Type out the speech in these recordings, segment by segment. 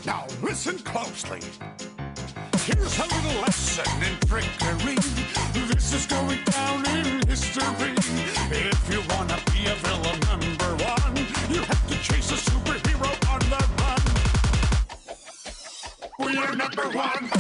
Now listen closely. Here's a little lesson in trickery. This is going down in history. If you wanna be a villain #1, you have to chase a superhero on the run. We are #1.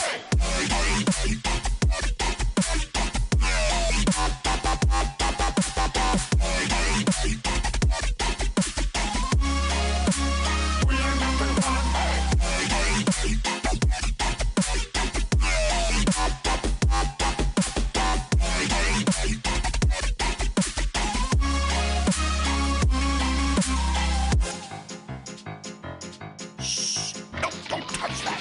Don't touch that!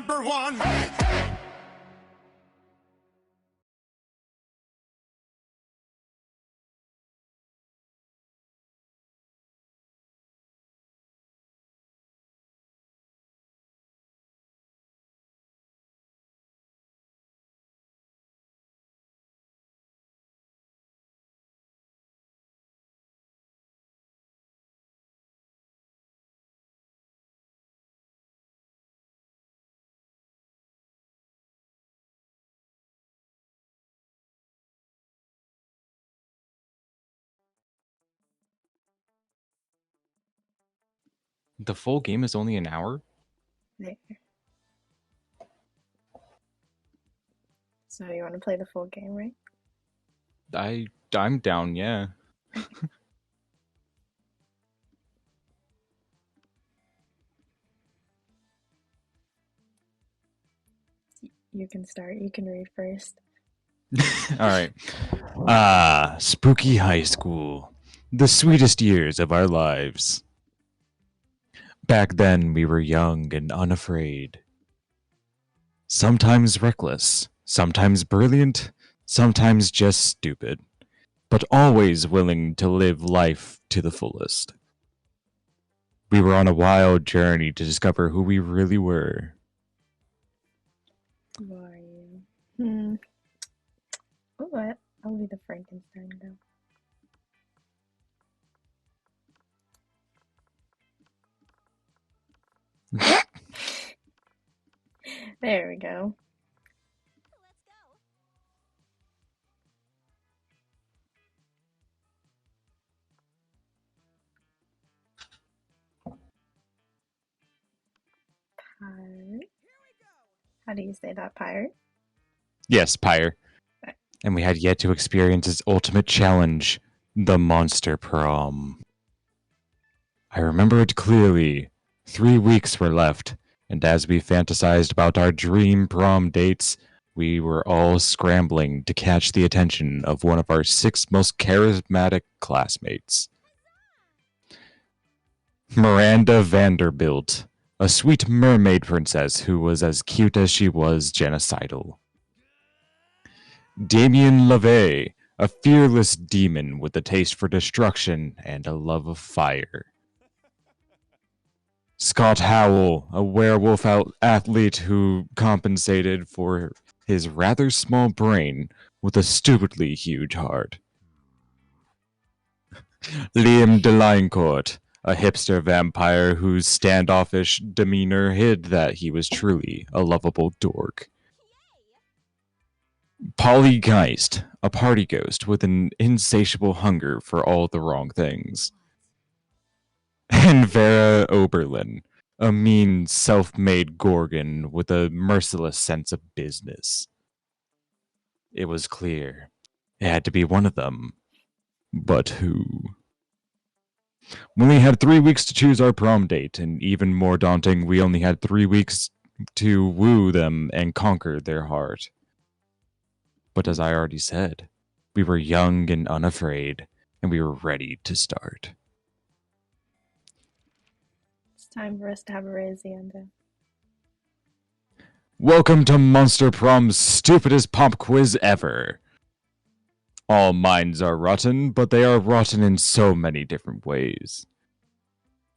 #1. The full game is only an hour? There. So you want to play the full game, right? I'm down, yeah. You can start. You can read first. Alright. Spooky high school. The sweetest years of our lives. Back then, we were young and unafraid. Sometimes reckless, sometimes brilliant, sometimes just stupid, but always willing to live life to the fullest. We were on a wild journey to discover who we really were. Who are you? Oh, I'll be the Frankenstein, though. There we go. Pyre. How do you say that, Pyre? Yes, Pyre. And we had yet to experience its ultimate challenge, the monster prom. I remember it clearly. 3 weeks were left, and as we fantasized about our dream prom dates, we were all scrambling to catch the attention of one of our 6 most charismatic classmates. Miranda Vanderbilt, a sweet mermaid princess who was as cute as she was genocidal. Damien LaVey, a fearless demon with a taste for destruction and a love of fire. Scott Howell, a werewolf athlete who compensated for his rather small brain with a stupidly huge heart. Liam Delinecourt, a hipster vampire whose standoffish demeanor hid that he was truly a lovable dork. Polly Geist, a party ghost with an insatiable hunger for all the wrong things. And Vera Oberlin, a mean, self-made gorgon with a merciless sense of business. It was clear. It had to be one of them. But who? We only had 3 weeks to choose our prom date, and even more daunting, we only had 3 weeks to woo them and conquer their heart. But as I already said, we were young and unafraid, and we were ready to start. It's time for us to have a Razienda. Welcome to Monster Prom's stupidest pop quiz ever. All minds are rotten, but they are rotten in so many different ways.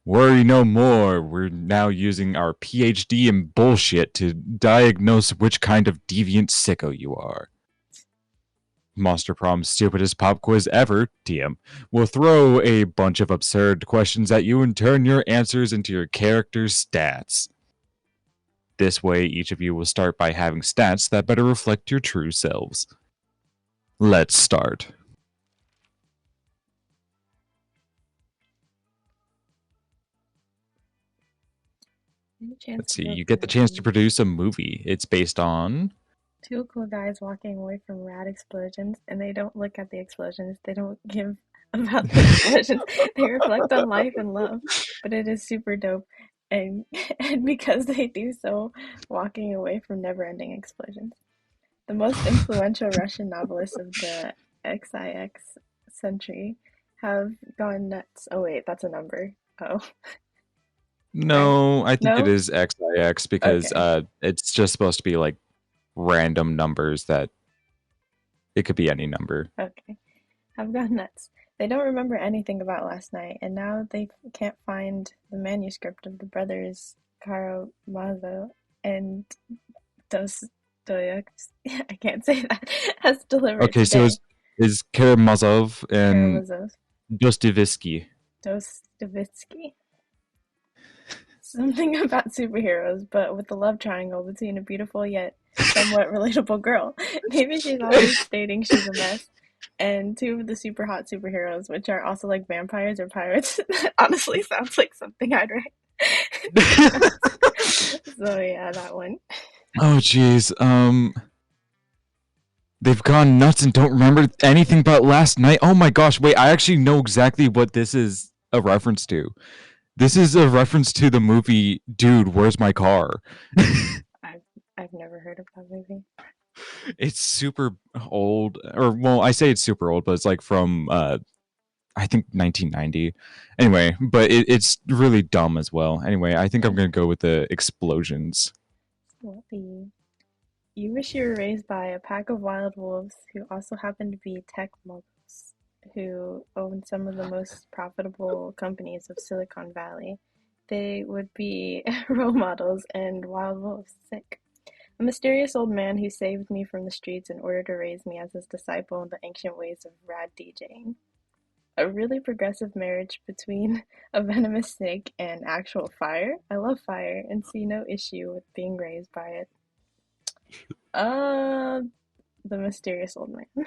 Worry no more, we're now using our PhD in bullshit to diagnose which kind of deviant sicko you are. Monster Prom's stupidest pop quiz ever, TM, will throw a bunch of absurd questions at you and turn your answers into your character's stats. This way, each of you will start by having stats that better reflect your true selves. Let's start. Let's see, you get the chance to produce a movie. It's based on... Two cool guys walking away from rad explosions, and they don't look at the explosions. They don't give about the explosions. They reflect on life and love, but it is super dope. And because they do so, walking away from never-ending explosions. The most influential Russian novelists of the XIX century have gone nuts. Oh wait, that's a number. Oh. No, I think it No? is XIX because Okay. it's just supposed to be like random numbers that it could be any number. Okay. Have gone nuts. They don't remember anything about last night, and now they can't find the manuscript of the brothers Karamazov and Dostoevsky. I can't say that. Has delivered Okay, so today. is Karamazov and Karamazov. Dostoevsky. Dostoevsky. Something about superheroes, but with the love triangle between a beautiful yet somewhat relatable girl. Maybe she's always stating she's a mess. And two of the super hot superheroes, which are also like vampires or pirates. That honestly sounds like something I'd write. So yeah, that one. Oh jeez. They've gone nuts and don't remember anything about last night. Oh my gosh, wait, I actually know exactly what this is a reference to. This is a reference to the movie Dude, Where's My Car? I've never heard of that movie. It's super old, or well, I say it's super old, but it's like from I think 1990. Anyway, but it's really dumb as well. Anyway, I think I'm gonna go with the explosions. You wish you were raised by a pack of wild wolves who also happen to be tech moguls who own some of the most profitable companies of Silicon Valley. They would be role models and wild wolves sick. A mysterious old man who saved me from the streets in order to raise me as his disciple in the ancient ways of rad DJing. A really progressive marriage between a venomous snake and actual fire. I love fire and see no issue with being raised by it. The mysterious old man.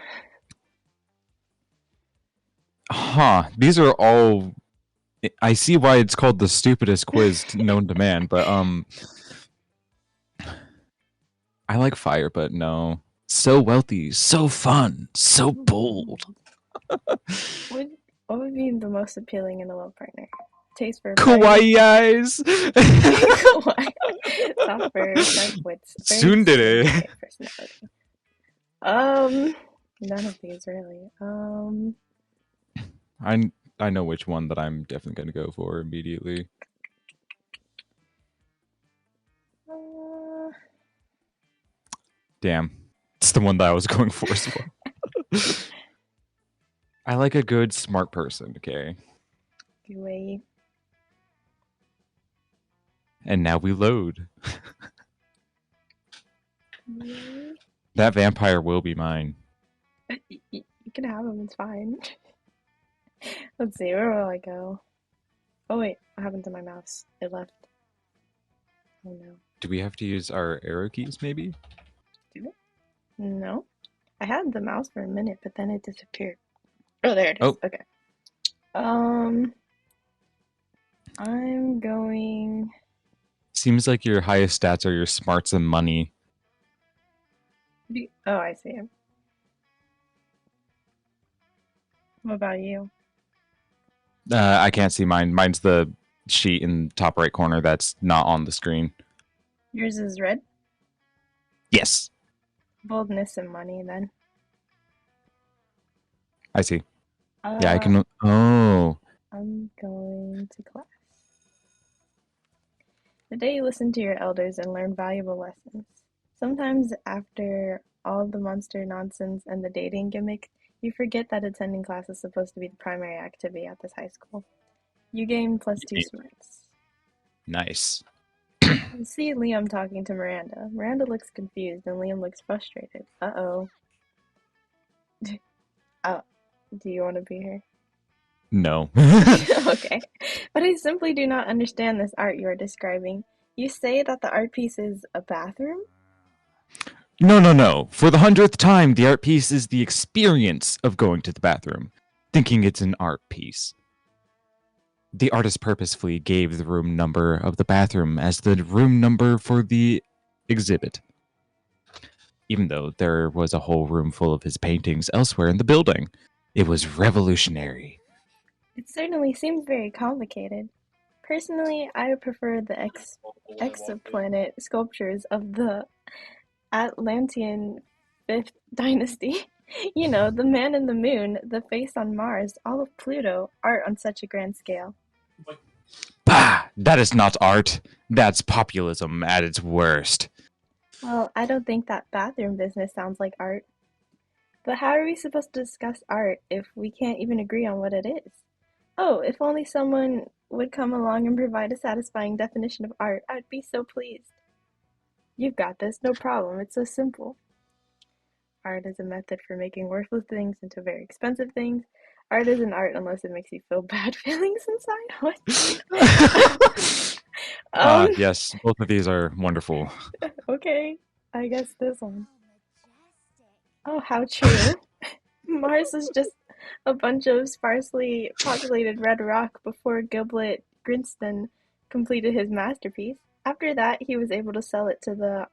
Huh. These are all... I see why it's called the stupidest quiz known to man, but I like fire, but no. So wealthy, so fun, so bold. What would be the most appealing in a love partner? Taste for Kawaii eyes. kawaii. Soft fur, sharp wits, Tsundere. personality. None of these really. I know which one that I'm definitely going to go for immediately. Damn. It's the one that I was going for as well. I like a good, smart person, okay? Wait. And now we load. That vampire will be mine. You can have him, it's fine. Let's see, where will I go? Oh wait, what happened to my mouse? It left. Oh no. Do we have to use our arrow keys, maybe? Do it? No. I had the mouse for a minute, but then it disappeared. Oh, there it is. Oh. Okay. I'm going. Seems like your highest stats are your smarts and money. Oh, I see him. What about you? I can't see mine. Mine's the sheet in the top right corner that's not on the screen. Yours is red? Yes. Boldness and money, then. I see. Yeah, I can. Oh. I'm going to class. The day you listen to your elders and learn valuable lessons. Sometimes after all the monster nonsense and the dating gimmick, you forget that attending class is supposed to be the primary activity at this high school. You gain +2 smarts. Nice. You see Liam talking to Miranda. Miranda looks confused and Liam looks frustrated. Uh-oh. Oh, do you want to be here? No. Okay. But I simply do not understand this art you are describing. You say that the art piece is a bathroom? No. For the 100th time, the art piece is the experience of going to the bathroom, thinking it's an art piece. The artist purposefully gave the room number of the bathroom as the room number for the exhibit, even though there was a whole room full of his paintings elsewhere in the building. It was revolutionary. It certainly seems very complicated. Personally, I prefer the exoplanet sculptures of the Atlantean Fifth Dynasty. You know, the man in the moon, the face on Mars, all of Pluto, art on such a grand scale. Bah! That is not art. That's populism at its worst. Well, I don't think that bathroom business sounds like art. But how are we supposed to discuss art if we can't even agree on what it is? Oh, if only someone would come along and provide a satisfying definition of art, I'd be so pleased. You've got this, no problem, it's so simple. Art is a method for making worthless things into very expensive things. Art isn't art unless it makes you feel bad feelings inside. What? Yes, both of these are wonderful. Okay, I guess this one. Oh, how true. Mars is just a bunch of sparsely populated red rock before Gilbert Grinston completed his masterpiece. After that, he was able to sell it to the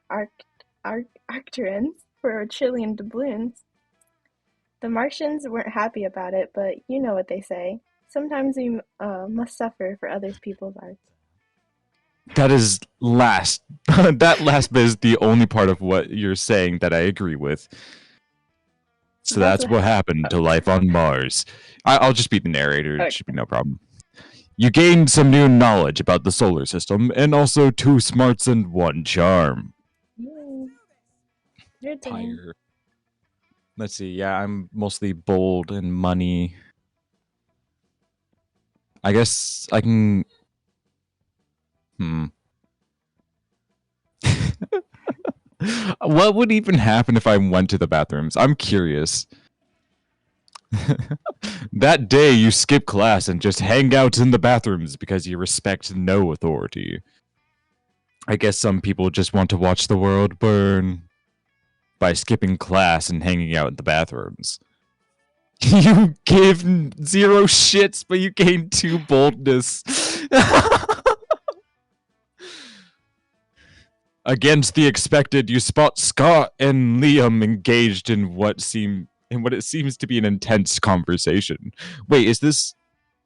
Arcturians for a trillion doubloons. The Martians weren't happy about it, but you know what they say. Sometimes we must suffer for other people's art. That is last. That last bit is the only part of what you're saying that I agree with. So that's what happened to life on Mars. I'll just be the narrator. Okay. It should be no problem. You gained some new knowledge about the solar system, and also 2 smarts and 1 charm. Yay. Your turn. Pyre. Let's see. Yeah, I'm mostly bold and money. I guess I can. What would even happen if I went to the bathrooms? I'm curious. That day you skip class and just hang out in the bathrooms because you respect no authority. I guess some people just want to watch the world burn by skipping class and hanging out in the bathrooms. You give 0 shits, but you gain 2 boldness. Against the expected, you spot Scott and Liam engaged in what it seems to be an intense conversation. Wait, is this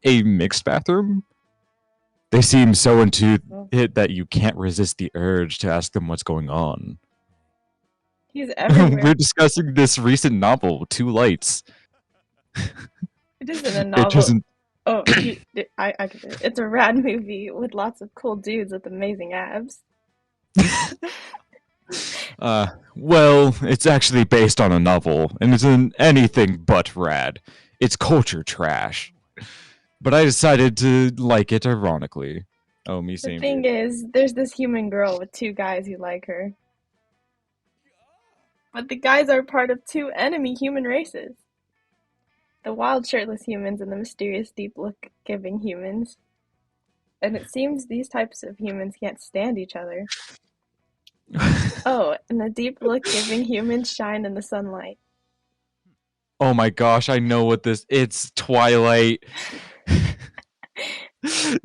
a mixed bathroom? They seem so into it that you can't resist the urge to ask them what's going on. He's everywhere. We're discussing this recent novel, 2 Lights. It isn't a novel. It doesn't. Oh, I get it. It's a rad movie with lots of cool dudes with amazing abs. Well, it's actually based on a novel, and isn't anything but rad. It's culture trash. But I decided to like it ironically. Oh, me The same thing here. is, there's this human girl with 2 guys who like her. But the guys are part of 2 enemy human races. the wild shirtless humans and the mysterious deep look giving humans. And it seems these types of humans can't stand each other. Oh, and the deep look giving humans shine in the sunlight. Oh my gosh, I know what this. It's Twilight.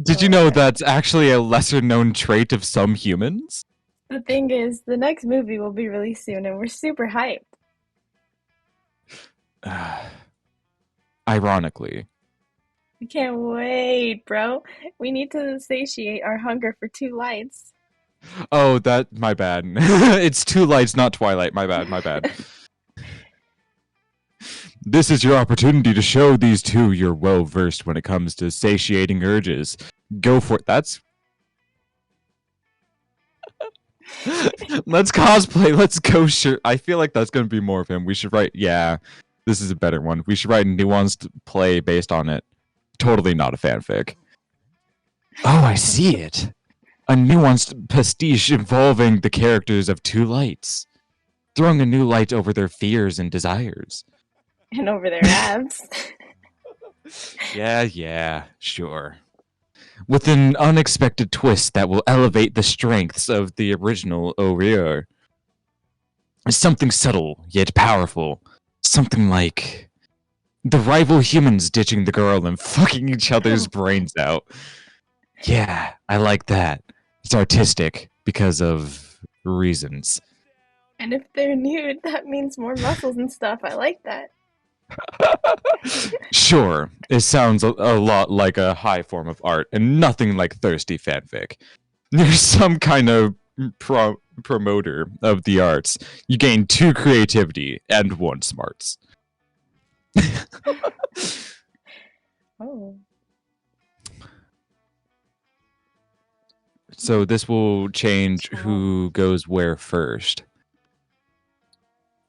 Did you know that's actually a lesser known trait of some humans? The thing is, the next movie will be released soon and we're super hyped. Ironically. We can't wait, bro. We need to satiate our hunger for two lights. Oh, my bad. It's Two Lights, not Twilight. My bad. This is your opportunity to show these two you're well versed when it comes to satiating urges. Go for it. Let's cosplay. Let's go. Sure. I feel like that's going to be more of him. We should write. Yeah, this is a better one. We should write a nuanced play based on it. Totally not a fanfic. Oh, I see it. A nuanced pastiche involving the characters of Two Lights, throwing a new light over their fears and desires. And over their abs. Yeah, sure. With an unexpected twist that will elevate the strengths of the original O'Rear. Something subtle, yet powerful. Something like the rival humans ditching the girl and fucking each other's brains out. Yeah, I like that. It's artistic because of reasons. And if they're nude, that means more muscles and stuff. I like that. Sure, it sounds a lot like a high form of art and nothing like thirsty fanfic. There's some kind of promoter of the arts. You gain 2 creativity and 1 smarts. Oh. So this will change who goes where first.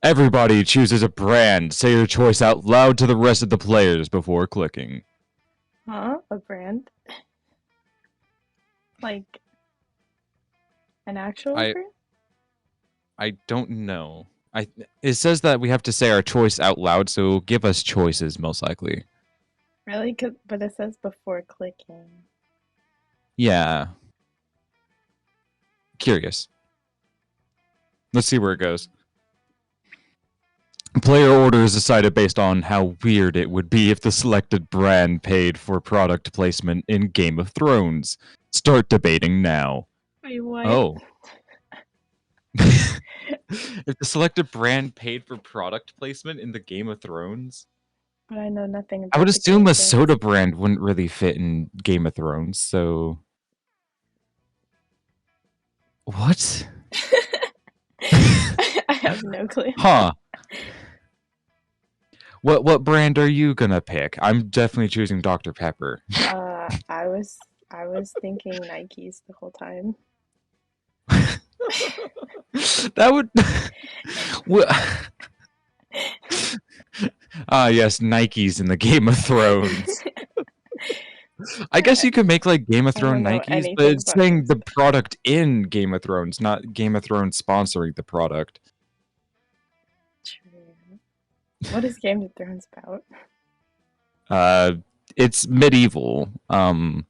Everybody chooses a brand. Say your choice out loud to the rest of the players before clicking. Huh? A brand? Like an actual brand? I don't know. It says that we have to say our choice out loud, so give us choices most likely. Really? But it says before clicking. Yeah. Curious. Let's see where it goes. Player order is decided based on how weird it would be if the selected brand paid for product placement in Game of Thrones. Start debating now. Wait, what? Oh. If the selected brand paid for product placement in the Game of Thrones? But I know nothing about I would the assume Game a of Thrones. soda brand wouldn't really fit in Game of Thrones, so... What? I have no clue. Huh. What brand are you gonna pick? I'm definitely choosing Dr. Pepper. I was thinking Nikes the whole time. That would... Yes, Nikes in the Game of Thrones. I guess you could make like Game of Thrones Nikes, but it's saying the product in Game of Thrones, not Game of Thrones sponsoring the product. True. What is Game of Thrones about? It's medieval. I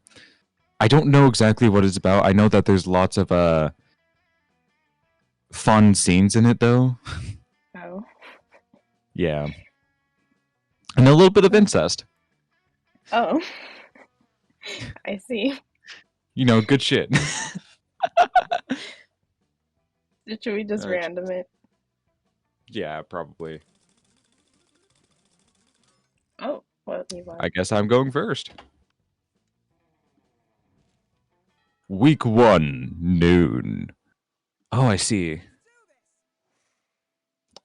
don't know exactly what it's about. I know that there's lots of fun scenes in it though. Oh. Yeah. And a little bit of incest. Oh. I see. You know, good shit. Should we just random it? Yeah, probably. Oh, well, you I guess I'm going first. Week 1, noon. Oh, I see.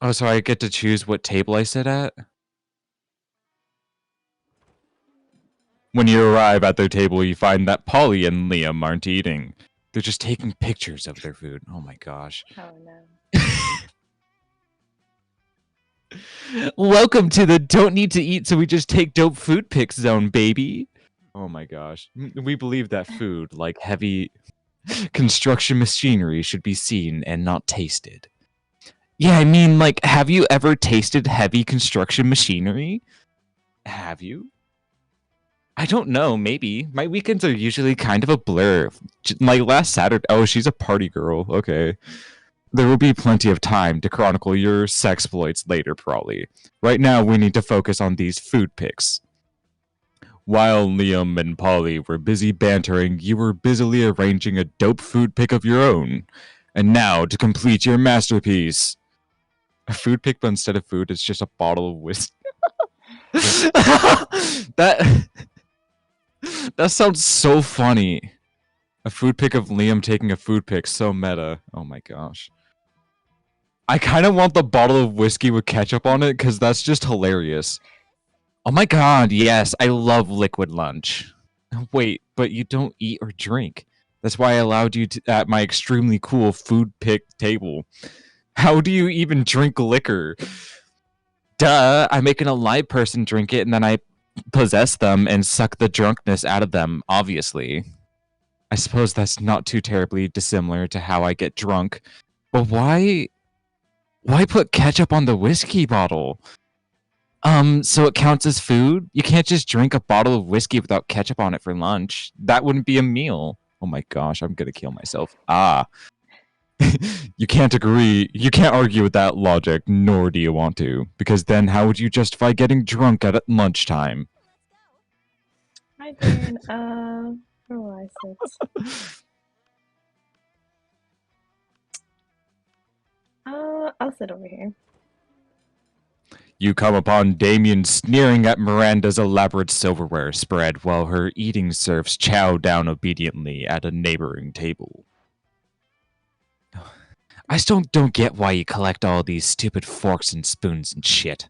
Oh, so I get to choose what table I sit at? When you arrive at their table, you find that Polly and Liam aren't eating. They're just taking pictures of their food. Oh my gosh. Oh no. Welcome to the don't need to eat so we just take dope food pics zone, baby. Oh my gosh. We believe that food, like heavy construction machinery, should be seen and not tasted. Yeah, I mean, like, have you ever tasted heavy construction machinery? Have you? I don't know, maybe. My weekends are usually kind of a blur. Like last Saturday, oh, she's a party girl. Okay. There will be plenty of time to chronicle your sexploits later, probably. Right now, we need to focus on these food pics. While Liam and Polly were busy bantering, you were busily arranging a dope food pic of your own. And now, to complete your masterpiece. A food pic, but instead of food, it's just a bottle of whiskey. that sounds so funny. A food pic of Liam taking a food pic, so meta. Oh my gosh. I kind of want the bottle of whiskey with ketchup on it because that's just hilarious. Oh my god, yes, I love liquid lunch. Wait, but you don't eat or drink. That's why I allowed you at my extremely cool food pic table. How do you even drink liquor? Duh, I make an alive person drink it and then I possess them and suck the drunkenness out of them, obviously. I suppose that's not too terribly dissimilar to how I get drunk. But why put ketchup on the whiskey bottle? So it counts as food? You can't just drink a bottle of whiskey without ketchup on it for lunch. That wouldn't be a meal. Oh my gosh, I'm gonna kill myself. You can't argue with that logic, nor do you want to. Because then how would you justify getting drunk at lunchtime? Hi, Dan. Where will I sit? I'll sit over here. You come upon Damien sneering at Miranda's elaborate silverware spread while her eating serfs chow down obediently at a neighboring table. I still don't get why you collect all these stupid forks and spoons and shit.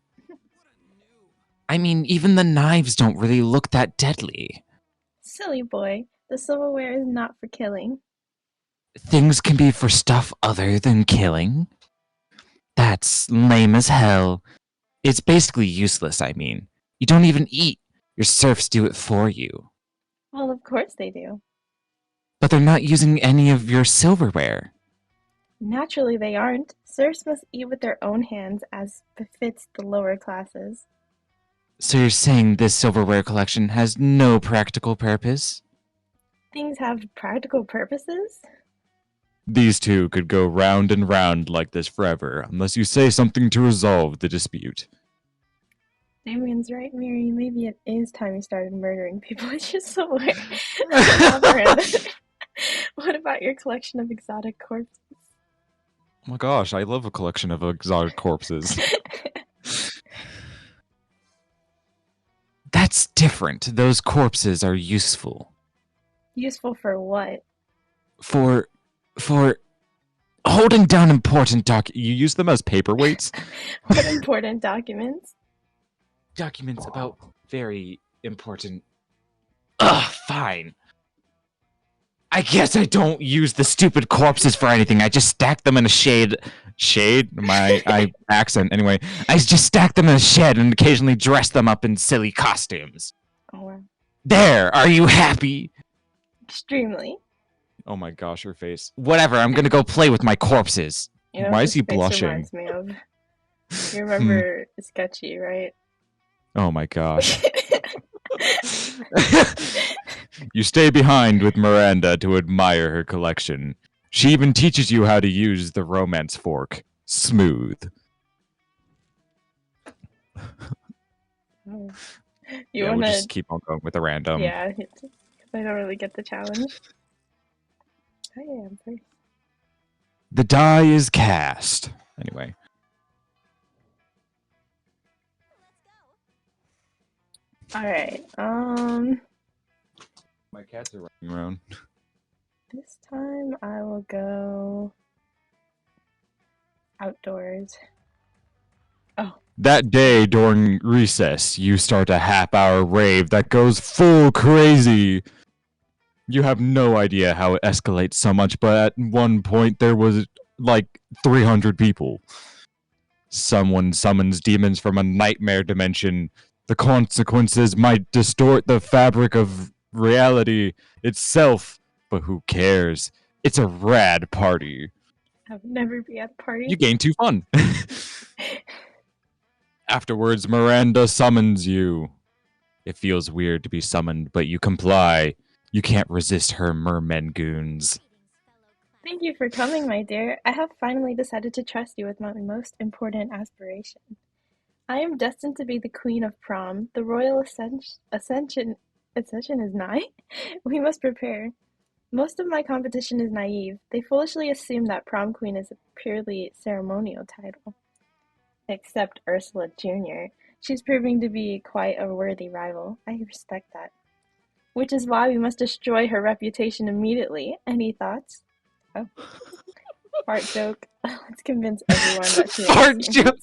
I mean, even the knives don't really look that deadly. Silly boy, the silverware is not for killing. Things can be for stuff other than killing? That's lame as hell. It's basically useless, I mean. You don't even eat. Your serfs do it for you. Well, of course they do. But they're not using any of your silverware. Naturally they aren't. Serfs must eat with their own hands as befits the lower classes. So you're saying this silverware collection has no practical purpose? Things have practical purposes? These two could go round and round like this forever, unless you say something to resolve the dispute. Damien's right, Mary. Maybe it is time you started murdering people. It's just so weird. What about your collection of exotic corpses? Oh my gosh, I love a collection of exotic corpses. That's different. Those corpses are useful. Useful for what? For holding down important You use them as paperweights? What important documents? Documents about very important... Ugh, fine. I guess I don't use the stupid corpses for anything. I just stack them in a shade? My accent. Anyway, I just stack them in a shed and occasionally dress them up in silly costumes. Oh, wow. There, are you happy? Extremely. Oh my gosh, her face. Whatever, I'm gonna go play with my corpses. You know, why is he face blushing? Reminds me of. You remember Sketchy, right? Oh my gosh. You stay behind with Miranda to admire her collection. She even teaches you how to use the romance fork. Smooth. Oh. We'll just keep on going with the random. Yeah, because I don't really get the challenge. I am first. The die is cast. Anyway. Alright, My cats are running around. this time I will go outdoors. Oh. That day during recess, you start a half-hour rave that goes full crazy. You have no idea how it escalates so much, but at one point there was like 300 people. Someone summons demons from a nightmare dimension. The consequences might distort the fabric of reality itself, but who cares? It's a rad party. I would never be at a party. You gain 2 fun. Afterwards, Miranda summons you. It feels weird to be summoned, but you comply. You can't resist her mermen goons. Thank you for coming, my dear. I have finally decided to trust you with my most important aspiration. I am destined to be the queen of prom. The royal ascension is nigh. We must prepare. Most of my competition is naive. They foolishly assume that prom queen is a purely ceremonial title. Except Ursula Jr. She's proving to be quite a worthy rival. I respect that. Which is why we must destroy her reputation immediately. Any thoughts? Oh, fart joke. Let's convince everyone that she Fart joke.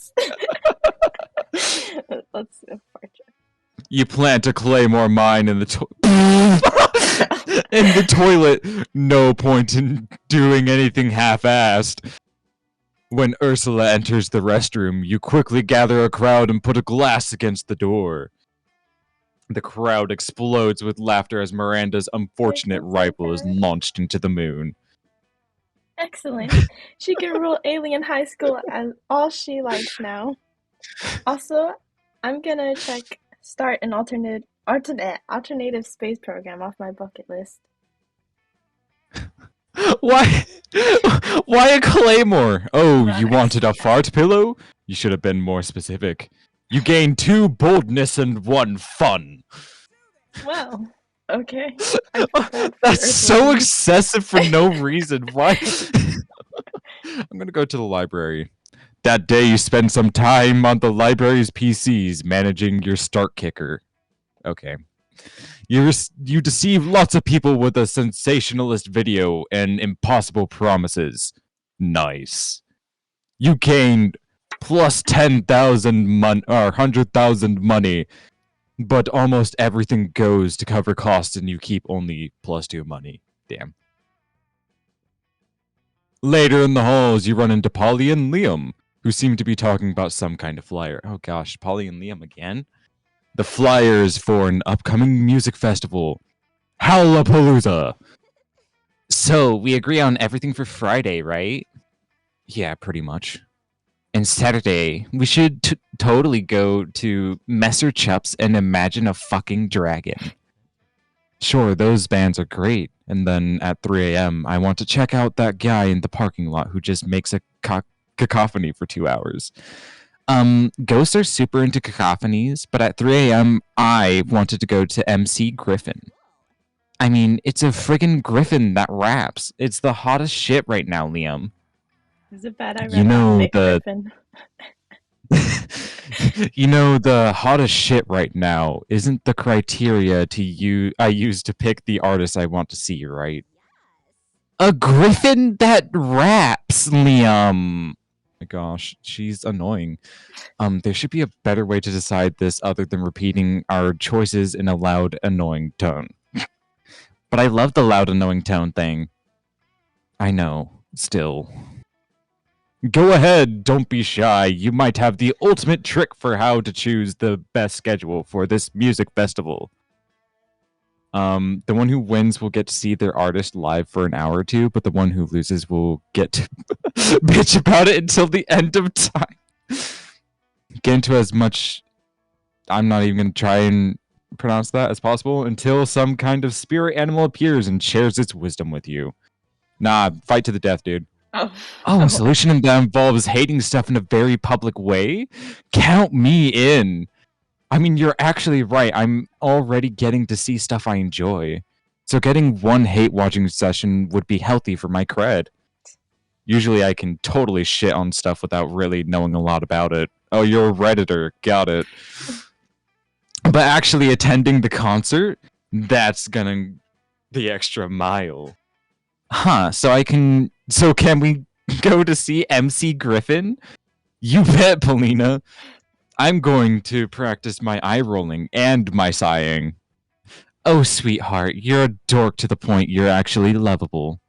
Let's fart joke. You plant a claymore mine in the in the toilet. No point in doing anything half-assed. When Ursula enters the restroom, you quickly gather a crowd and put a glass against the door. The crowd explodes with laughter as Miranda's unfortunate rival is launched into the moon. Excellent. She can rule Alien High School as all she likes now. Also, I'm gonna start an alternative space program off my bucket list. Why? Why a claymore? Oh, you Right. wanted a fart pillow? You should have been more specific. You gain 2 boldness and 1 fun. Well, okay. That's so excessive for no reason. Why? I'm gonna go to the library. That day, you spend some time on the library's PCs managing your start kicker. Okay. You deceive lots of people with a sensationalist video and impossible promises. Nice. You gained plus 10,000 or 100,000 money, but almost everything goes to cover costs and you keep only plus 2 money. Damn. Later in the halls, you run into Polly and Liam, who seem to be talking about some kind of flyer. Oh gosh, Polly and Liam again? The flyers for an upcoming music festival, Howlapalooza. So, we agree on everything for Friday, right? Yeah, pretty much. And Saturday, we should totally go to Messer Chups and Imagine a Fucking Dragon. Sure, those bands are great. And then at 3 a.m., I want to check out that guy in the parking lot who just makes a cacophony for 2 hours. Ghosts are super into cacophonies, but at 3 a.m., I wanted to go to MC Griffin. I mean, it's a friggin' griffin that raps. It's the hottest shit right now, Liam. Is it bad I read about Nick Griffin? You know, the hottest shit right now isn't the criteria I use to pick the artist I want to see, right? A griffin that raps, Liam. My gosh, she's annoying. There should be a better way to decide this other than repeating our choices in a loud, annoying tone. But I love the loud, annoying tone thing. I know, still. Go ahead, don't be shy. You might have the ultimate trick for how to choose the best schedule for this music festival. The one who wins will get to see their artist live for an hour or two, but the one who loses will get to bitch about it until the end of time. Get into as much... I'm not even going to try and pronounce that as possible until some kind of spirit animal appears and shares its wisdom with you. Nah, fight to the death, dude. Oh, a solution that involves hating stuff in a very public way? Count me in. I mean, you're actually right. I'm already getting to see stuff I enjoy. So getting one hate-watching session would be healthy for my cred. Usually I can totally shit on stuff without really knowing a lot about it. Oh, you're a Redditor. Got it. But actually attending the concert, that's gonna the extra mile. Huh, so can we go to see MC Griffin? You bet, Polina. I'm going to practice my eye rolling and my sighing. Oh, sweetheart, you're a dork to the point you're actually lovable.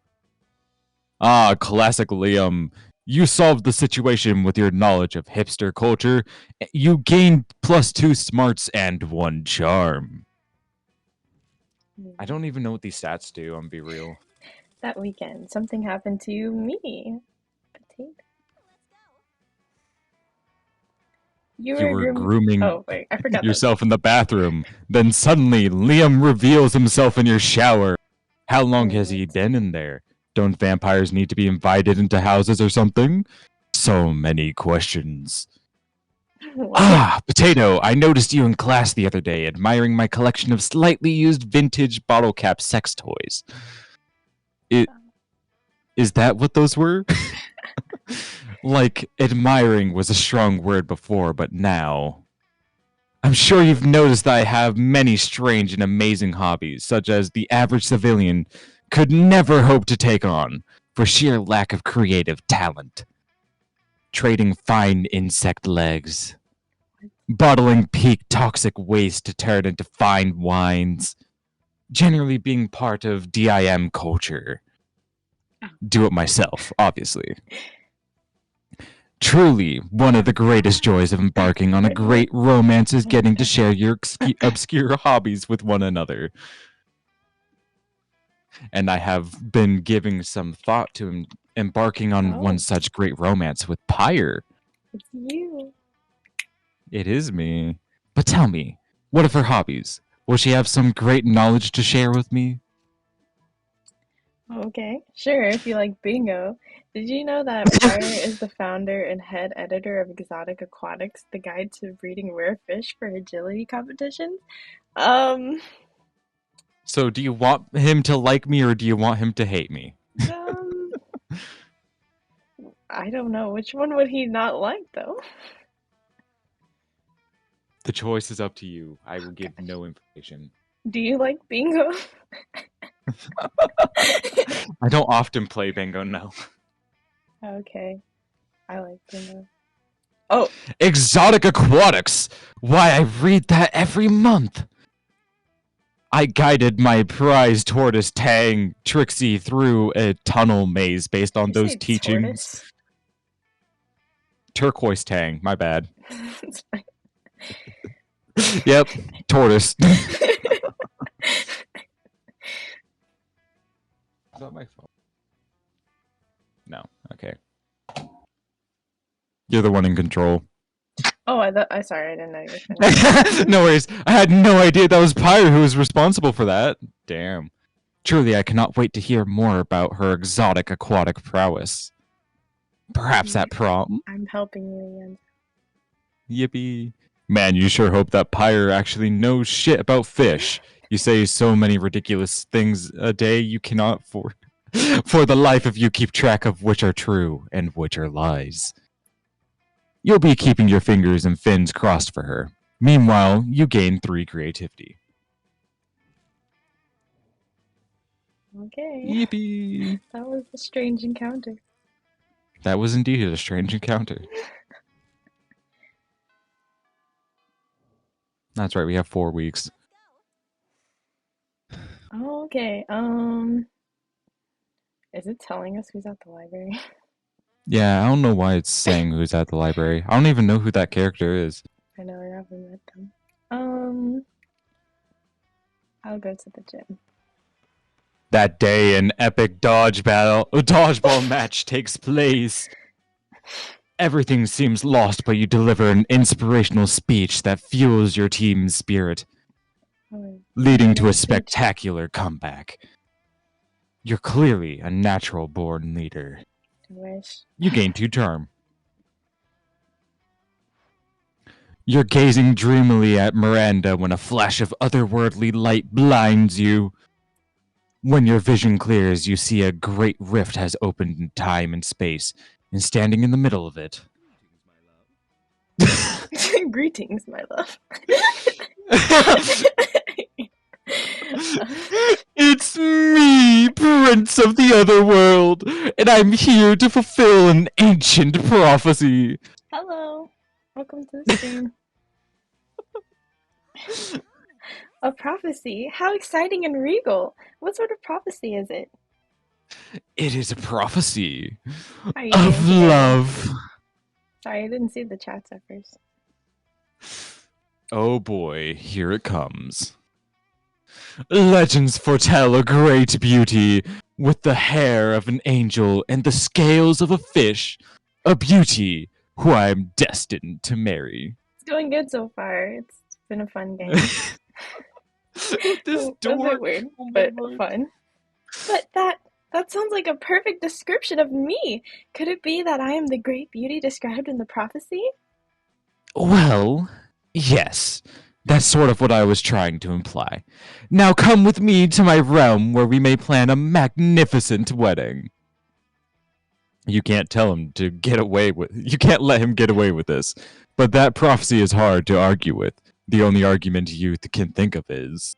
Ah, classic Liam. You solved the situation with your knowledge of hipster culture. You gained +2 smarts and 1 charm. I don't even know what these stats do, I'm be real. That weekend, something happened to me. Potato. You You were were groom. grooming Oh wait, I forgot that. yourself in the bathroom. Then suddenly, Liam reveals himself in your shower. How long has he What? been in there? Don't vampires need to be invited into houses or something? So many questions. What? Ah, Potato, I noticed you in class the other day admiring my collection of slightly used vintage bottle cap sex toys. Is that what those were? Like, admiring was a strong word before, but now. I'm sure you've noticed that I have many strange and amazing hobbies, such as the average civilian could never hope to take on for sheer lack of creative talent. Trading fine insect legs, bottling peak toxic waste to turn into fine wines, generally being part of DIM culture. Do it myself, obviously. Truly, one of the greatest joys of embarking on a great romance is getting to share your obscure hobbies with one another. And I have been giving some thought to embarking on one such great romance with Pyre. It's you. It is me. But tell me, what of her hobbies? Will she have some great knowledge to share with me? Okay, sure, if you like bingo. Did you know that Pyre is the founder and head editor of Exotic Aquatics, the guide to breeding rare fish for agility competitions? Um, So, do you want him to like me or do you want him to hate me? um, I don't know. Which one would he not like, though? The choice is up to you. I will give no information. Do you like bingo? I don't often play bingo, no. Okay, I like bingo. Oh, Exotic Aquatics! Why, I read that every month! I guided my prize tortoise Tang Trixie through a tunnel maze based on did you those say teachings. tortoise? Turquoise Tang, my bad. It's fine. Yep, tortoise. Is that my phone? No, okay. You're the one in control. Oh, I sorry, I didn't know you were finished. No worries. I had no idea that was Pyre who was responsible for that. Damn. Truly, I cannot wait to hear more about her exotic aquatic prowess. Perhaps at prom? I'm helping you again. Yippee. Man, you sure hope that Pyre actually knows shit about fish. You say so many ridiculous things a day you cannot for the life of you keep track of which are true and which are lies. You'll be keeping your fingers and fins crossed for her. Meanwhile, you gain 3 creativity. Okay, Yippee! that was a strange encounter. That was indeed a strange encounter. That's right, we have 4 weeks. Oh, okay, is it telling us who's at the library? Yeah, I don't know why it's saying who's at the library. I don't even know who that character is. I know I haven't met them. I'll go to the gym. That day, an epic dodgeball match takes place. Everything seems lost, but you deliver an inspirational speech that fuels your team's spirit, leading to a spectacular comeback. You're clearly a natural-born leader. I wish. You gain 2 charm. You're gazing dreamily at Miranda when a flash of otherworldly light blinds you. When your vision clears, you see a great rift has opened in time and space, and standing in the middle of it. Greetings, my love. It's me, Prince of the Otherworld, and I'm here to fulfill an ancient prophecy. Hello, welcome to the stream. A prophecy? How exciting and regal! What sort of prophecy is it? It is a prophecy How are you of doing today? love. Sorry, I didn't see the chats at first. Oh boy, here it comes. Legends foretell a great beauty with the hair of an angel and the scales of a fish, a beauty who I am destined to marry. going good so far. It's been a fun game. This A bit dork. weird, Oh my but lord. fun. But that sounds like a perfect description of me. Could it be that I am the great beauty described in the prophecy? Well, yes. That's sort of what I was trying to imply. Now come with me to my realm where we may plan a magnificent wedding. You can't tell him to get away with. You can't let him get away with this. But that prophecy is hard to argue with. The only argument you can think of is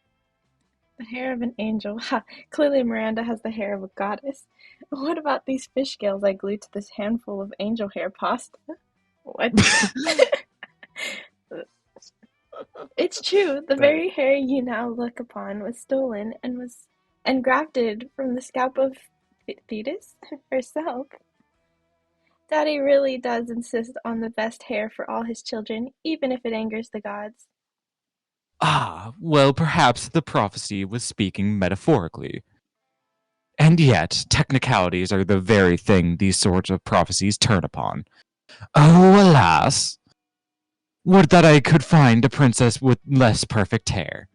The hair of an angel. Ha! Clearly Miranda has the hair of a goddess. What about these fish scales I glued to this handful of angel hair pasta? What? It's true. The very hair you now look upon was stolen and grafted from the scalp of Thetis herself. Daddy really does insist on the best hair for all his children, even if it angers the gods. Ah, well, perhaps the prophecy was speaking metaphorically. And yet, technicalities are the very thing these sorts of prophecies turn upon. Oh, alas! Would that I could find a princess with less perfect hair.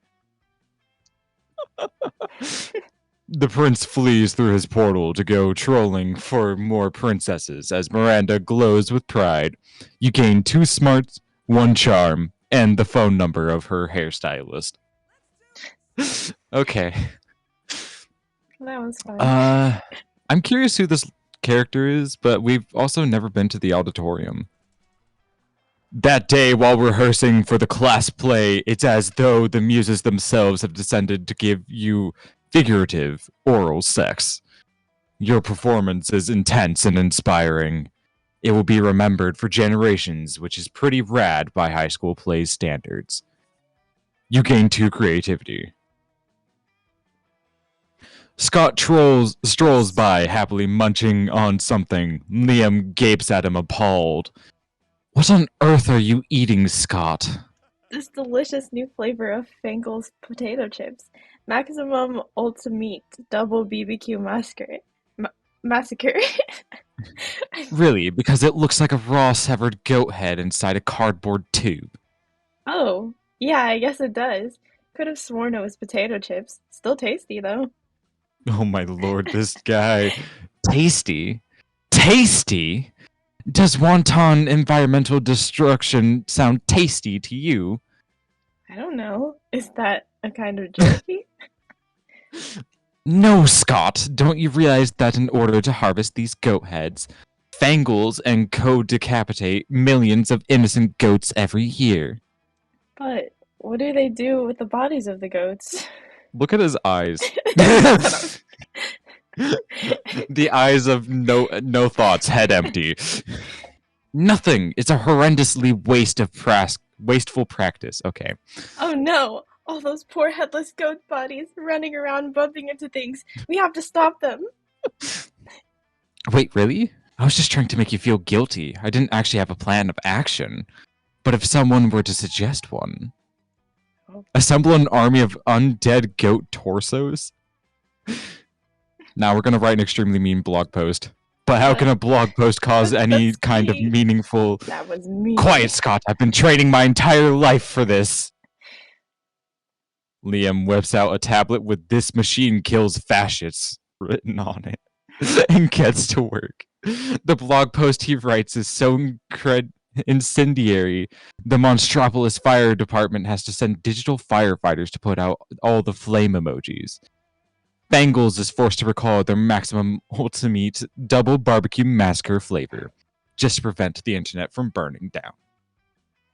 The prince flees through his portal to go trolling for more princesses as Miranda glows with pride. You gain 2 smarts, 1 charm, and the phone number of her hairstylist. Okay. That was fun. I'm curious who this character is, but we've also never been to the auditorium. That day, while rehearsing for the class play, it's as though the muses themselves have descended to give you figurative oral sex. Your performance is intense and inspiring. It will be remembered for generations, which is pretty rad by high school plays standards. You gain 2 creativity. Scott strolls by, happily munching on something. Liam gapes at him, appalled. What on earth are you eating, Scott? This delicious new flavor of Fangel's potato chips. Maximum Ultimate Double BBQ Massacre. Really, because it looks like a raw severed goat head inside a cardboard tube. Oh, yeah, I guess it does. Could have sworn it was potato chips. Still tasty, though. Oh my lord, this guy. Tasty? Tasty? Does wanton environmental destruction sound tasty to you? I don't know. Is that a kind of jerky? No, Scott. Don't you realize that in order to harvest these goat heads, Fangles and co-decapitate millions of innocent goats every year? But what do they do with the bodies of the goats? Look at his eyes. That's The eyes of no thoughts, head empty. Nothing. It's a horrendously wasteful practice. Okay. Oh no! All those poor headless goat bodies running around bumping into things. We have to stop them. Wait, really? I was just trying to make you feel guilty. I didn't actually have a plan of action. But if someone were to suggest one, assemble an army of undead goat torsos? Now we're going to write an extremely mean blog post. But how can a blog post cause any That's kind of mean. meaningful... That was me. Quiet, Scott. I've been training my entire life for this. Liam whips out a tablet with "This machine kills fascists" written on it and gets to work. The blog post he writes is so incendiary, the Monstropolis Fire Department has to send digital firefighters to put out all the flame emojis. Bangles is forced to recall their maximum ultimate double barbecue massacre flavor, just to prevent the internet from burning down.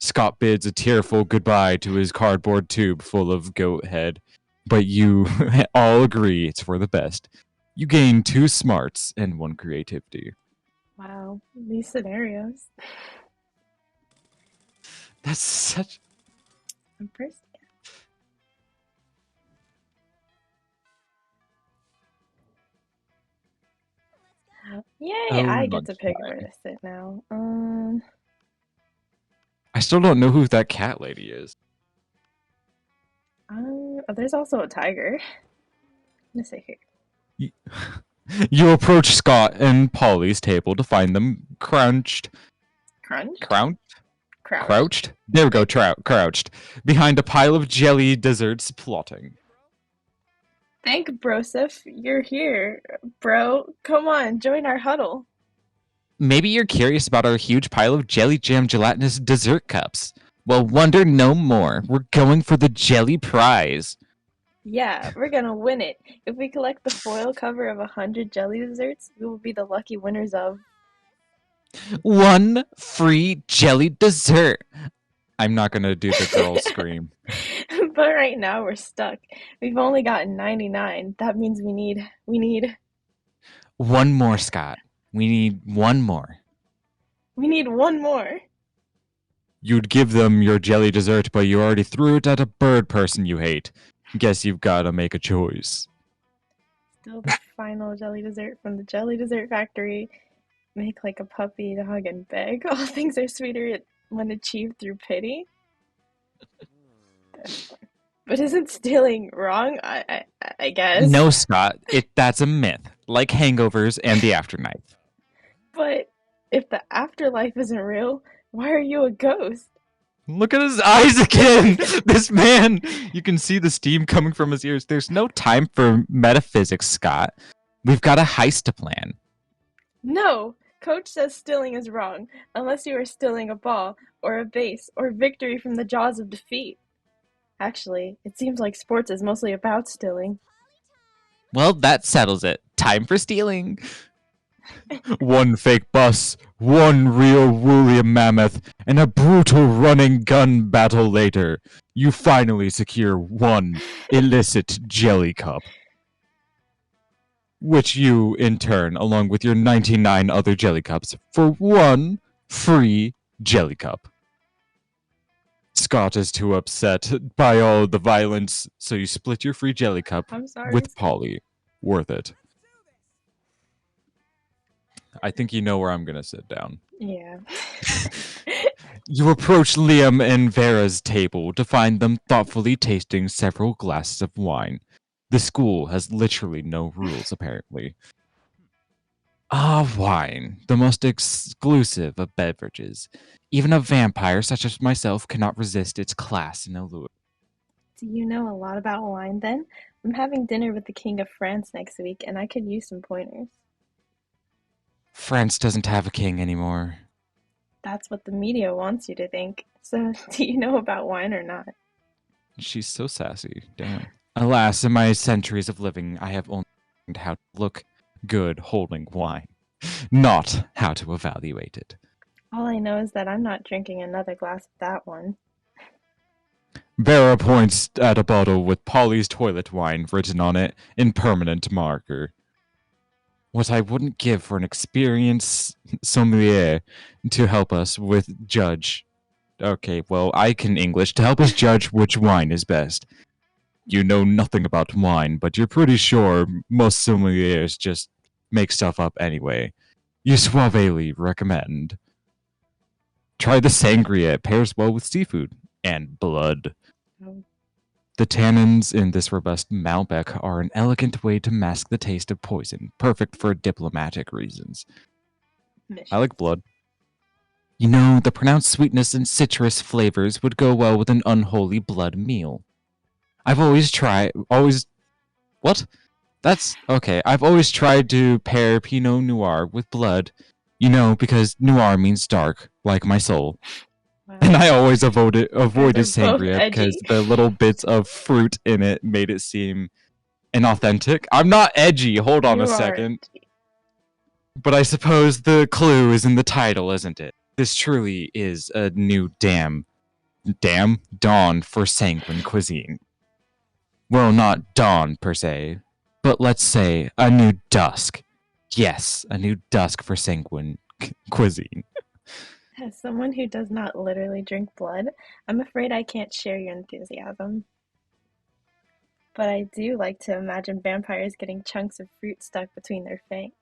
Scott bids a tearful goodbye to his cardboard tube full of goat head, but you all agree it's for the best. You gain 2 smarts and 1 creativity. Wow, these scenarios. That's such... I'm first. Yay, Oh, I get to pick lunchtime. where to sit now. I still don't know who that cat lady is. Oh, there's also a tiger. I'm gonna sit here. You approach Scott and Polly's table to find them crouched. Crunch? Crouched? There we go, crouched. Behind a pile of jelly desserts plotting. Thank Broseph, you're here. Bro, come on, join our huddle. Maybe you're curious about our huge pile of jelly jam gelatinous dessert cups. Well, wonder no more. We're going for the jelly prize. Yeah, we're gonna win it. If we collect the foil cover of 100 jelly desserts, we will be the lucky winners of... One free jelly dessert. I'm not gonna do the girl scream. But right now we're stuck. We've only gotten 99. That means we need... One more, Scott. We need one more. We need one more. You'd give them your jelly dessert, but you already threw it at a bird person you hate. Guess you've gotta make a choice. Still the final jelly dessert from the jelly dessert factory. Make like a puppy, dog, and beg. All things are sweeter when achieved through pity. But isn't stealing wrong? I guess. No, Scott. That's a myth, like hangovers and the afterlife. But if the afterlife isn't real, why are you a ghost? Look at his eyes again! This man! You can see the steam coming from his ears. There's no time for metaphysics, Scott. We've got a heist to plan. No! Coach says stealing is wrong, unless you are stealing a ball, or a base, or victory from the jaws of defeat. Actually, it seems like sports is mostly about stealing. Well, that settles it. Time for stealing. One fake bus, one real woolly mammoth, and a brutal running gun battle later, you finally secure one illicit jelly cup. Which you, in turn, along with your 99 other jelly cups, for one free jelly cup. Scott is too upset by all the violence, so you split your free jelly cup I'm sorry. with Polly. Worth it. I think you know where I'm gonna sit down. Yeah. You approach Liam and Vera's table to find them thoughtfully tasting several glasses of wine. The school has literally no rules, apparently. Ah, wine, the most exclusive of beverages. Even a vampire such as myself cannot resist its class and allure. Do you know a lot about wine then? I'm having dinner with the King of France next week, and I could use some pointers. France doesn't have a king anymore. That's what the media wants you to think. So, do you know about wine or not? She's so sassy. Damn. Alas, in my centuries of living, I have only learned how to look good holding wine, not how to evaluate it. All I know is that I'm not drinking another glass of that one. Vera points at a bottle with Polly's toilet wine written on it in permanent marker. What I wouldn't give for an experienced sommelier to help us with judge. Okay, well, I can English to help us judge which wine is best. You know nothing about wine, but you're pretty sure most sommeliers just make stuff up anyway. You suavely recommend. Try the sangria. It pairs well with seafood and blood. Oh. The tannins in this robust Malbec are an elegant way to mask the taste of poison, perfect for diplomatic reasons. I like blood. You know, the pronounced sweetness and citrus flavors would go well with an unholy blood meal. I've always tried to pair Pinot Noir with blood, you know, because noir means dark, like my soul. Wow. And I always avoided sangria edgy. because the little bits of fruit in it made it seem inauthentic. I'm not edgy, hold on You a are second. edgy. But I suppose the clue is in the title, isn't it? This truly is a new dawn for sanguine cuisine. Well, not dawn per se, but let's say a new dusk. Yes, a new dusk for sanguine cuisine. As someone who does not literally drink blood, I'm afraid I can't share your enthusiasm. But I do like to imagine vampires getting chunks of fruit stuck between their fangs.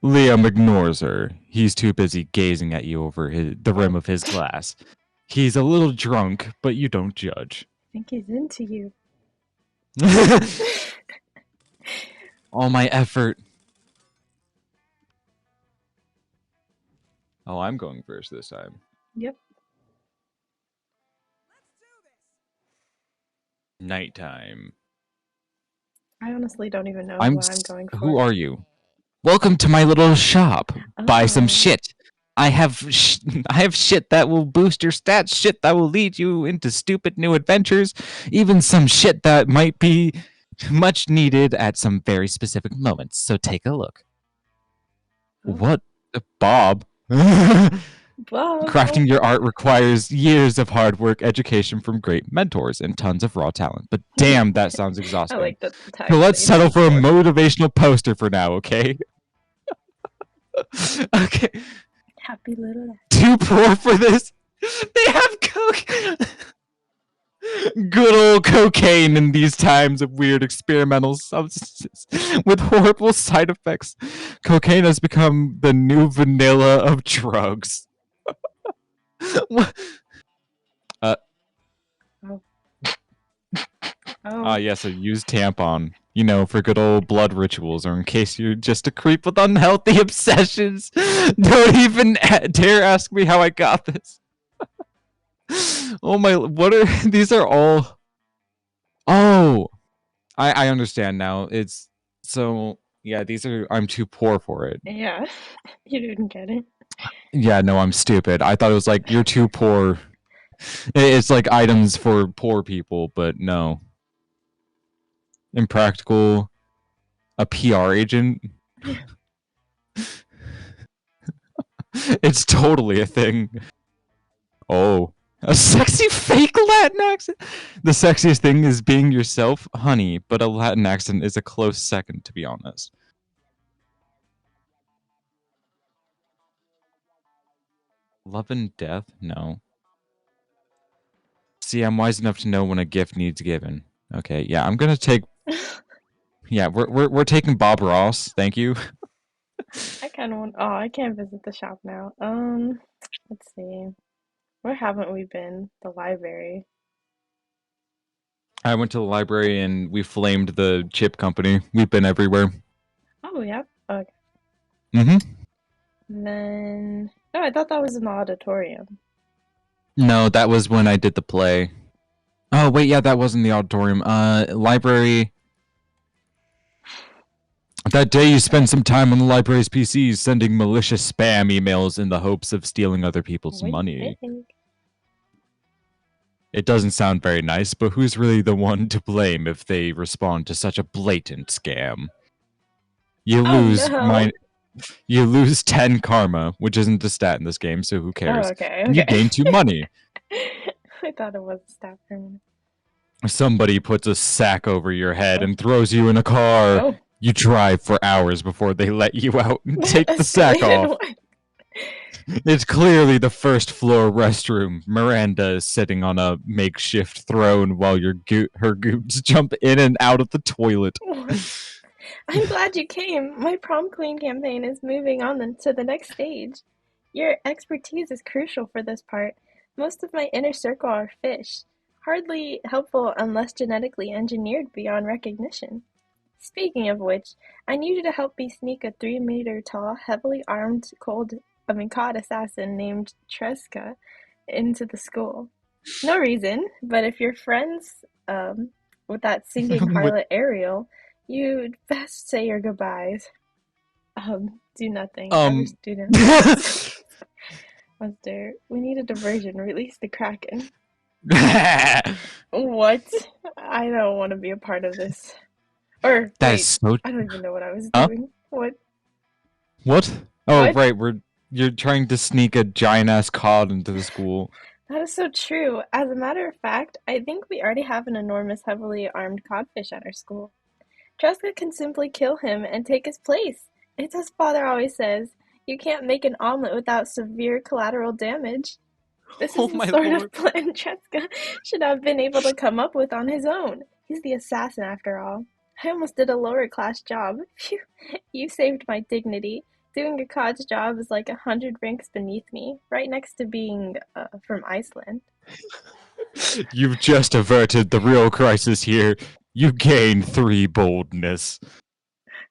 Liam ignores her. He's too busy gazing at you over the rim of his glass. He's a little drunk, but you don't judge. I think he's into you. All my effort. Oh, I'm going first this time. Yep. Nighttime. I honestly don't even know I'm. who I'm going for. Who are you? Welcome to my little shop. Buy some Oh. shit. I have shit that will boost your stats, shit that will lead you into stupid new adventures, even some shit that might be much needed at some very specific moments. So take a look. Oh. What? Bob? Bob. Crafting your art requires years of hard work, education from great mentors, and tons of raw talent. But damn, that sounds I exhausting. like the tag. So let's say settle for a too poor. motivational poster for now, okay? Okay. Happy little laugh. Too poor for this? They have coke. Good old cocaine in these times of weird experimental substances with horrible side effects. Cocaine has become the new vanilla of drugs. What? Oh. Yes, a used tampon. You know, for good old blood rituals, or in case you're just a creep with unhealthy obsessions. Don't even dare ask me how I got this. Oh my, what are, these are all, oh, I understand now. It's, so, yeah, these are, I'm too poor for it. Yeah. You didn't get it. Yeah, no, I'm stupid. I thought it was like, you're too poor. It's like items for poor people, but no. Impractical. A PR agent. It's totally a thing. Oh. A sexy fake Latin accent? The sexiest thing is being yourself, honey, but a Latin accent is a close second, to be honest. Love and death? No. See, I'm wise enough to know when a gift needs given. Okay, yeah, I'm gonna take... Yeah, we're taking Bob Ross, thank you. I kind of want. Oh, I can't visit the shop now. Let's see. Where haven't we been? The library. I went to the library and we flamed the chip company. We've been everywhere. Oh, yep. Okay. Mm-hmm. Then. No, I thought that was in the auditorium. No, that was when I did the play. Oh, wait, yeah, that was in the auditorium. Library. That day you spent some time on the library's PCs sending malicious spam emails in the hopes of stealing other people's money. It doesn't sound very nice, but who's really the one to blame if they respond to such a blatant scam? You lose you lose 10 karma, which isn't a stat in this game, so who cares? Oh, okay. You gain 2 money. I thought it was a stat for a minute. Somebody puts a sack over your head and throws you in a car. Oh. You drive for hours before they let you out and take the sack off. It's clearly the first floor restroom. Miranda is sitting on a makeshift throne while her goots jump in and out of the toilet. I'm glad you came. My prom queen campaign is moving on to the next stage. Your expertise is crucial for this part. Most of my inner circle are fish, hardly helpful unless genetically engineered beyond recognition. Speaking of which, I need you to help me sneak a 3-meter tall, heavily armed cod assassin named Tresca into the school. No reason, but if you're friends with that singing harlot Ariel, you'd best say your goodbyes. Do nothing. Every student. Monster, we need a diversion. Release the Kraken. What? I don't want to be a part of this. Or That wait, is so... I don't even know what I was doing. What? What? Oh, What? right. You're trying to sneak a giant-ass cod into the school. That is so true. As a matter of fact, I think we already have an enormous, heavily armed codfish at our school. Tresca can simply kill him and take his place. It's as father always says, you can't make an omelet without severe collateral damage. This is the sort of plan Tresca should have been able to come up with on his own. He's the assassin after all. I almost did a lower class job. Phew, you saved my dignity. Doing a cod's job is like 100 ranks beneath me, right next to being from Iceland. You've just averted the real crisis here. You gain 3 boldness.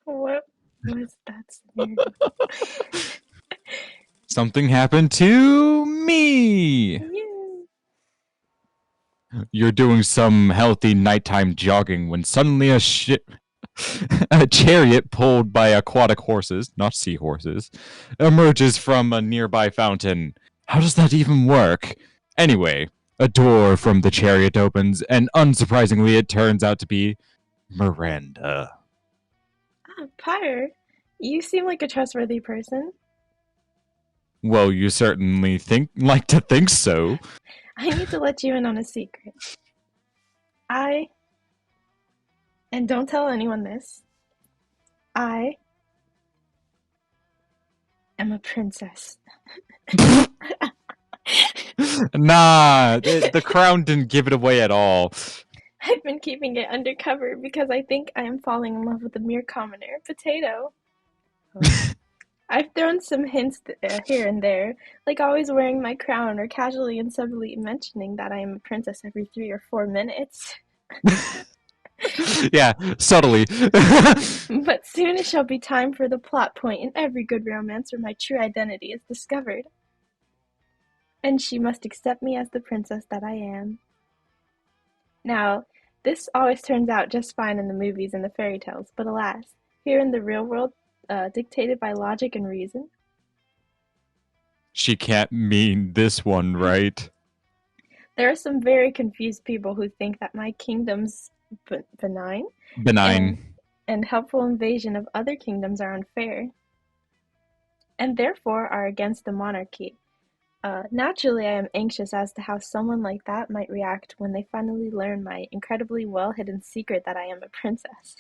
What was that scenario? Something happened to me. You. You're doing some healthy nighttime jogging when suddenly a chariot pulled by aquatic horses, not seahorses, emerges from a nearby fountain. How does that even work? Anyway, a door from the chariot opens, and unsurprisingly, it turns out to be Miranda. Pyre, you seem like a trustworthy person. Well, you certainly like to think so. I need to let you in on a secret. And don't tell anyone this, I am a princess. Nah, the crown didn't give it away at all. I've been keeping it undercover because I think I am falling in love with a mere commoner, Potato. I've thrown some hints here and there, like always wearing my crown or casually and subtly mentioning that I am a princess every 3 or 4 minutes. Yeah, subtly. But soon it shall be time for the plot point in every good romance where my true identity is discovered. And she must accept me as the princess that I am. Now, this always turns out just fine in the movies and the fairy tales, but alas, here in the real world, dictated by logic and reason. She can't mean this one, right? There are some very confused people who think that my kingdom's benign and helpful invasion of other kingdoms are unfair, and therefore are against the monarchy. Naturally, I am anxious as to how someone like that might react when they finally learn my incredibly well-hidden secret that I am a princess.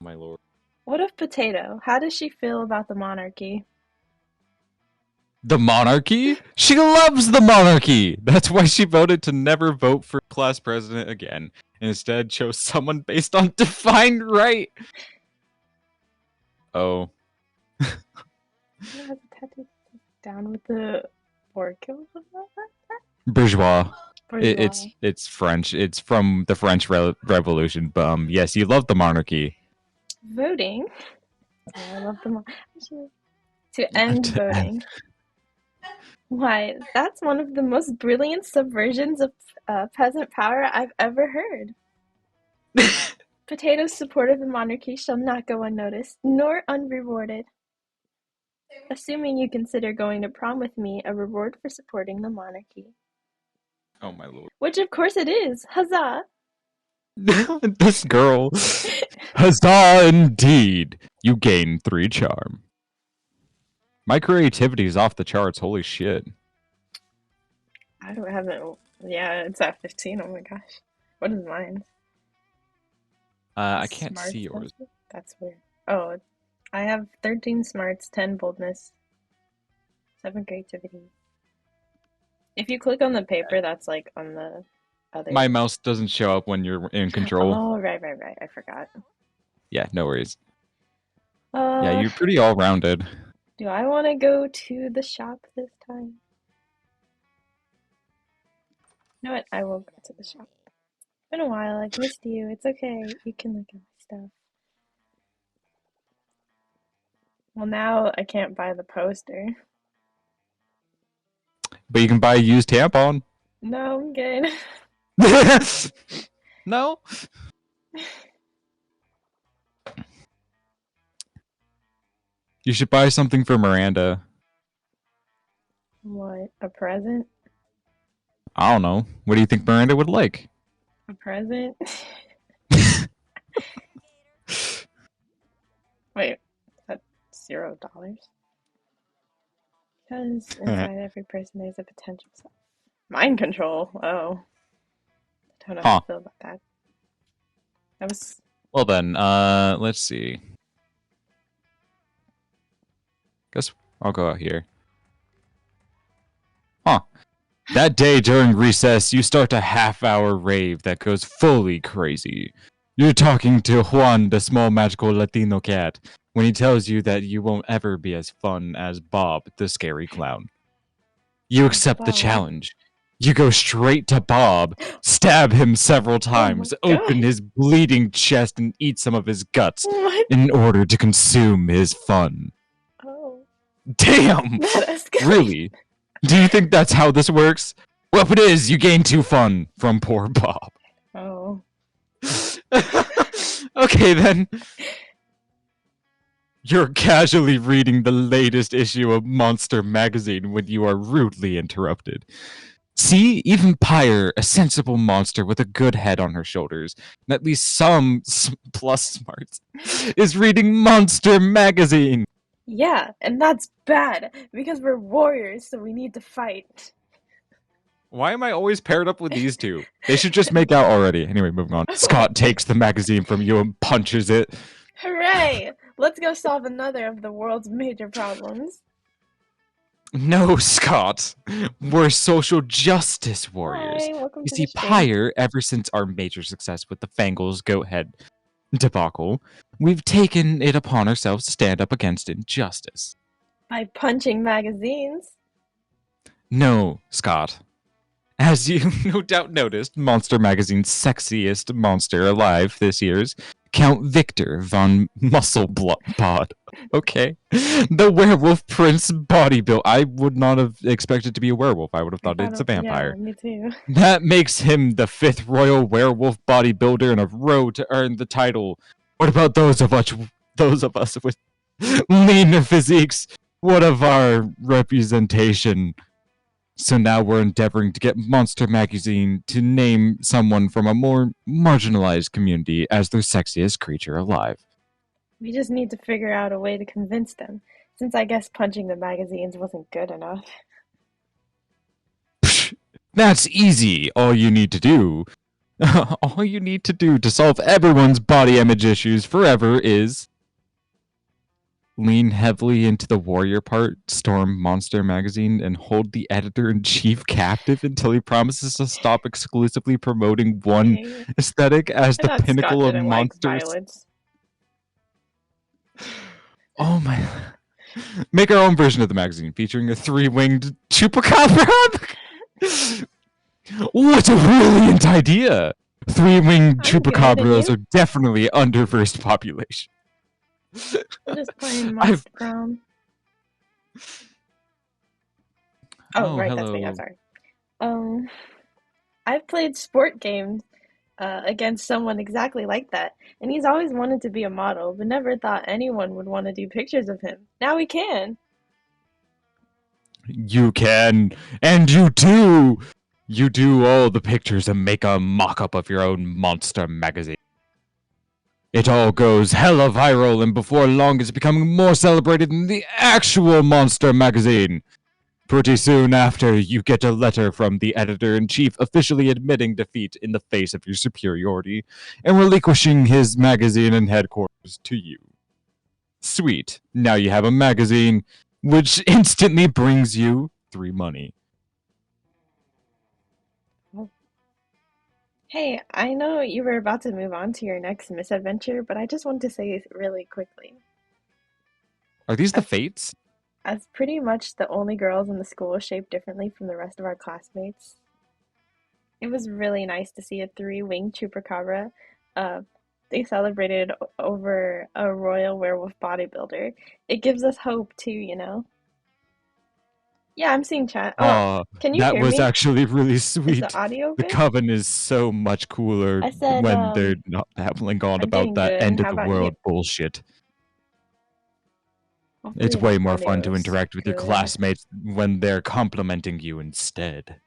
My lord. What of Potato? How does she feel about the monarchy? The monarchy? She loves the monarchy! That's why she voted to never vote for class president again, and instead chose someone based on divine right. Oh. Down with the Orchid? Bourgeois. It's French. It's from the French Revolution. But yes, you love the monarchy. Voting? I love the monarchy. To end voting. Why, that's one of the most brilliant subversions of peasant power I've ever heard. Potato's support of the monarchy shall not go unnoticed, nor unrewarded. Assuming you consider going to prom with me a reward for supporting the monarchy. Oh my lord. Which of course it is! Huzzah! This girl. Huzzah indeed! You gain 3 charm. My creativity is off the charts, holy shit. I don't have it. Yeah, it's at 15, oh my gosh. What is mine? I can't see yours. That's weird. Oh, I have 13 smarts, 10 boldness, 7 creativity. If you click on the paper, that's like on the other. My mouse doesn't show up when you're in control. Oh, right. I forgot. Yeah, no worries. Yeah, you're pretty all-rounded. Do I want to go to the shop this time? You know what? I will go to the shop. It's been a while. I've missed you. It's okay. You can look at my stuff. Well, now I can't buy the poster. But you can buy a used tampon. No, I'm good. No? You should buy something for Miranda. What? A present? I don't know. What do you think Miranda would like? A present? Wait, that's $0? Because inside every person there's a potential self. Mind control? Oh. I don't know how I feel about that. That was... Well then, let's see. Guess I'll go out here. Huh. That day during recess, you start a half-hour rave that goes fully crazy. You're talking to Juan, the small magical Latino cat, when he tells you that you won't ever be as fun as Bob, the scary clown. You accept the challenge. You go straight to Bob, stab him several times, open his bleeding chest, and eat some of his guts in order to consume his fun. Oh. Damn! That escalated. Really? Do you think that's how this works? Well, if it is, you gain 2 fun from poor Bob. Oh. Okay, then. You're casually reading the latest issue of Monster magazine when you are rudely interrupted. See, even Pyre, a sensible monster with a good head on her shoulders, and at least some plus smarts, is reading Monster magazine. Yeah, and that's bad because we're warriors, so we need to fight. Why am I always paired up with these two? They should just make out already. Anyway, moving on. Scott takes the magazine from you and punches it. Hooray! Let's go solve another of the world's major problems. No, Scott. We're social justice warriors. Hi, welcome You to see, the stream. Pyre, ever since our major success with the Fangles Goathead debacle, we've taken it upon ourselves to stand up against injustice. By punching magazines. No, Scott. As you no doubt noticed, Monster Magazine's sexiest monster alive this year's Count Victor von Musclebod. Okay. The werewolf prince bodybuild. I would not have expected to be a werewolf. I would have thought it's a vampire. Yeah, me too. That makes him the 5th royal werewolf bodybuilder in a row to earn the title. What about those of us with lean physiques? What of our representation? So now we're endeavoring to get Monster Magazine to name someone from a more marginalized community as their sexiest creature alive. We just need to figure out a way to convince them, since I guess punching the magazines wasn't good enough. Psh, that's easy. All you need to do to solve everyone's body image issues forever is lean heavily into the warrior part, storm Monster Magazine, and hold the editor-in-chief captive until he promises to stop exclusively promoting one aesthetic as the pinnacle of monsters. Violence. Oh my... Make our own version of the magazine, featuring a 3-winged chupacabra. What a brilliant idea! 3-winged chupacabras are definitely underversed population. I'm just playing Monster Prom. Oh, right, hello. that's me. I'm sorry. I've played sport games against someone exactly like that, and he's always wanted to be a model, but never thought anyone would want to do pictures of him. Now he can. You can, and you do. You do all the pictures and make a mock-up of your own Monster Magazine. It all goes hella viral, and before long it's becoming more celebrated than the actual Monster Magazine. Pretty soon after, you get a letter from the editor-in-chief officially admitting defeat in the face of your superiority and relinquishing his magazine and headquarters to you. Sweet. Now you have a magazine, which instantly brings you 3 money. Hey, I know you were about to move on to your next misadventure, but I just want to say really quickly. Are these the fates? As pretty much the only girls in the school shaped differently from the rest of our classmates, it was really nice to see a 3-winged chupacabra. They celebrated over a royal werewolf bodybuilder. It gives us hope too, you know? Yeah, I'm seeing chat. Oh, can you hear me? That was actually really sweet. Is the audio The good? Coven is so much cooler I said, when they're not babbling on I'm about doing that good. end How of the about you? world bullshit. Hopefully It's the way more fun audio to is interact with your good. classmates when they're complimenting you instead.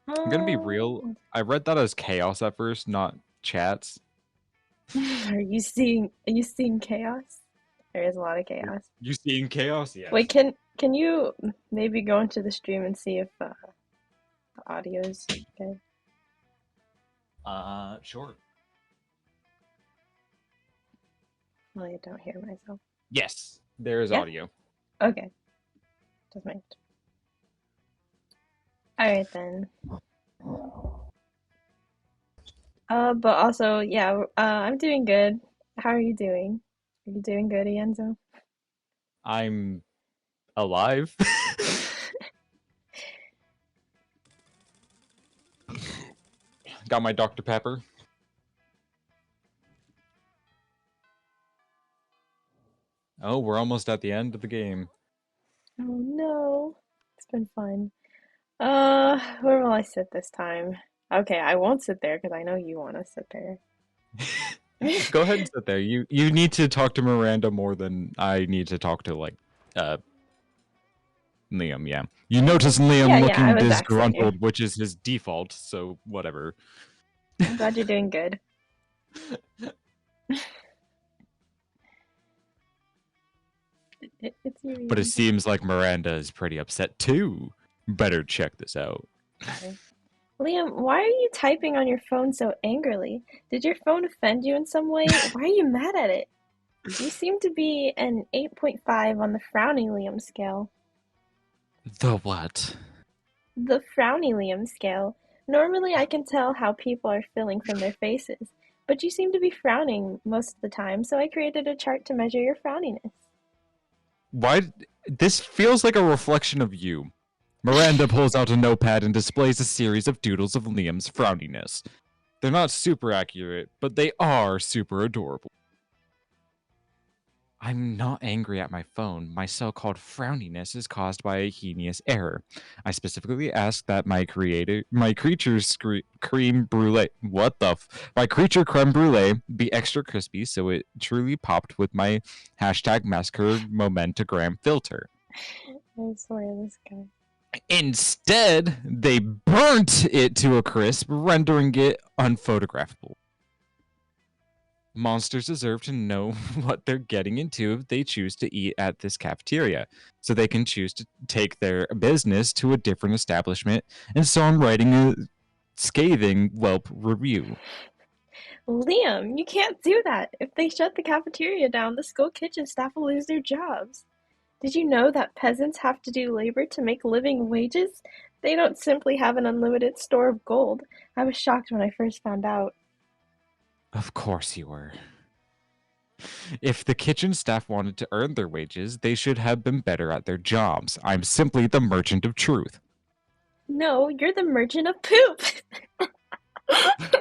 I'm gonna be real. I read that as chaos at first, not chats. Are you seeing chaos? There is a lot of chaos. You seeing chaos? Yeah. Wait, can you maybe go into the stream and see if the audio is good? Sure. Well, I don't hear myself. Yes, there is audio. Okay. Just make it. Alright then. But also, yeah, I'm doing good. How are you doing? Are you doing good, Ienzo? I'm alive. Got my Dr. Pepper. Oh, we're almost at the end of the game. Oh no. It's been fun. Where will I sit this time? Okay, I won't sit there because I know you want to sit there. Go ahead and sit there. You need to talk to Miranda more than I need to talk to uh Liam, yeah. You notice Liam Yeah, I looking was asking you. disgruntled, which is his default, so whatever. I'm glad you're doing good. It's you, But it Ian. seems like Miranda is pretty upset too. Better check this out. Okay. Liam, why are you typing on your phone so angrily? Did your phone offend you in some way? Why are you mad at it? You seem to be an 8.5 on the frowny Liam scale. The what? The frowny Liam scale. Normally I can tell how people are feeling from their faces, but you seem to be frowning most of the time, so I created a chart to measure your frowniness. Why? This feels like a reflection of you. Miranda pulls out a notepad and displays a series of doodles of Liam's frowniness. They're not super accurate, but they are super adorable. I'm not angry at my phone. My so-called frowniness is caused by a heinous error. I specifically asked that my creature's creme brulee, my creature creme brulee be extra crispy, so it truly popped with my hashtag massacre momentagram filter. I swear, this guy. Instead, they burnt it to a crisp, rendering it unphotographable. Monsters deserve to know what they're getting into if they choose to eat at this cafeteria, so they can choose to take their business to a different establishment, and so I'm writing a scathing Yelp review. Liam, you can't do that. If they shut the cafeteria down, the school kitchen staff will lose their jobs. Did you know that peasants have to do labor to make living wages? They don't simply have an unlimited store of gold. I was shocked when I first found out. Of course you were. If the kitchen staff wanted to earn their wages, they should have been better at their jobs. I'm simply the merchant of truth. No, you're the merchant of poop.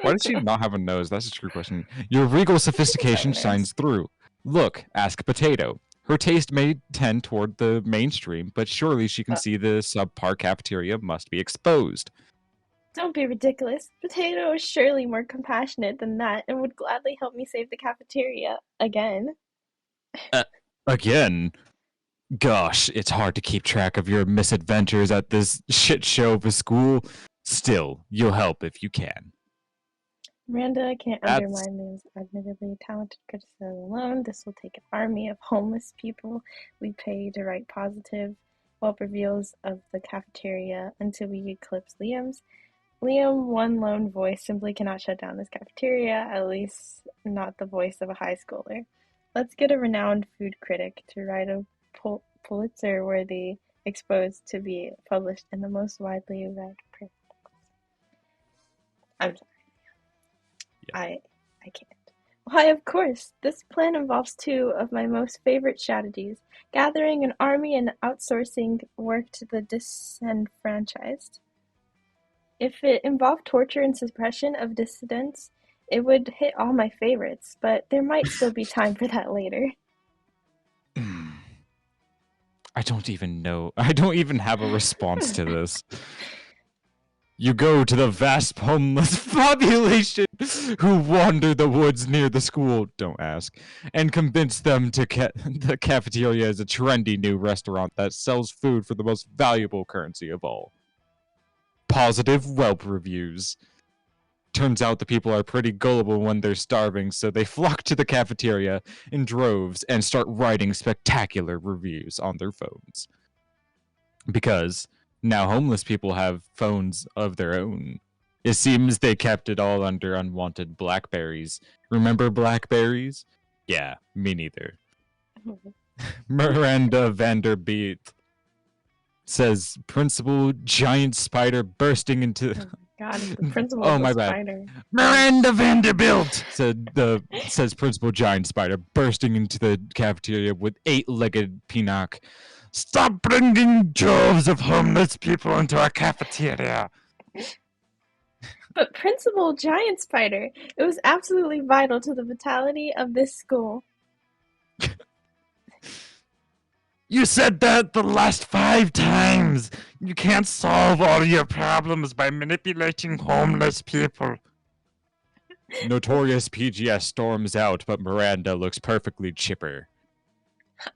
Why does she not have a nose? That's a true question. Your regal sophistication shines through. Look, ask Potato. Her taste may tend toward the mainstream, but surely she can see the subpar cafeteria must be exposed. Don't be ridiculous. Potato is surely more compassionate than that and would gladly help me save the cafeteria again. Again? Gosh, it's hard to keep track of your misadventures at this shit show of a school. Still, you'll help if you can. Miranda can't That's undermine Liam's admittedly talented criticism alone. This will take an army of homeless people we pay to write positive Welp reveals of the cafeteria until we eclipse Liam's. Liam, one lone voice, simply cannot shut down this cafeteria, at least not the voice of a high schooler. Let's get a renowned food critic to write a Pulitzer-worthy expose to be published in the most widely read periodicals. I'm sorry. I can't. Why, of course. This plan involves two of my most favorite strategies, gathering an army and outsourcing work to the disenfranchised. If it involved torture and suppression of dissidents, it would hit all my favorites, but there might still be time for that later. I don't even know. I don't even have a response to this. You go to the vast homeless population who wander the woods near the school, don't ask, and convince them to the cafeteria is a trendy new restaurant that sells food for the most valuable currency of all. Positive Yelp reviews. Turns out the people are pretty gullible when they're starving, so they flock to the cafeteria in droves and start writing spectacular reviews on their phones. Because now homeless people have phones of their own. It seems they kept it all under unwanted blackberries. Remember blackberries? Yeah, me neither. Miranda Vanderbeek says Principal Giant Spider bursting into... Oh my god, the principal oh, of my the bad. spider. Miranda Vanderbilt says Principal Giant Spider bursting into the cafeteria with 8-legged Pinnock. Stop bringing droves of homeless people into our cafeteria. But Principal Giant Spider, it was absolutely vital to the vitality of this school. You said that the last 5 times! You can't solve all your problems by manipulating homeless people. Notorious PGS storms out, but Miranda looks perfectly chipper.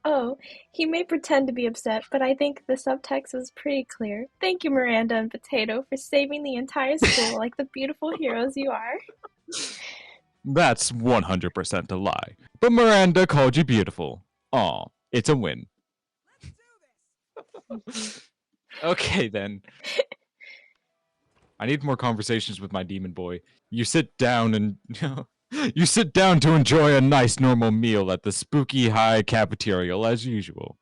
Oh, he may pretend to be upset, but I think the subtext was pretty clear. Thank you, Miranda and Potato, for saving the entire school like the beautiful heroes you are. That's 100% a lie. But Miranda called you beautiful. Aw, it's a win. Okay, then. I need more conversations with my demon boy. You sit down and... you sit down to enjoy a nice normal meal at the spooky high cafeteria as usual.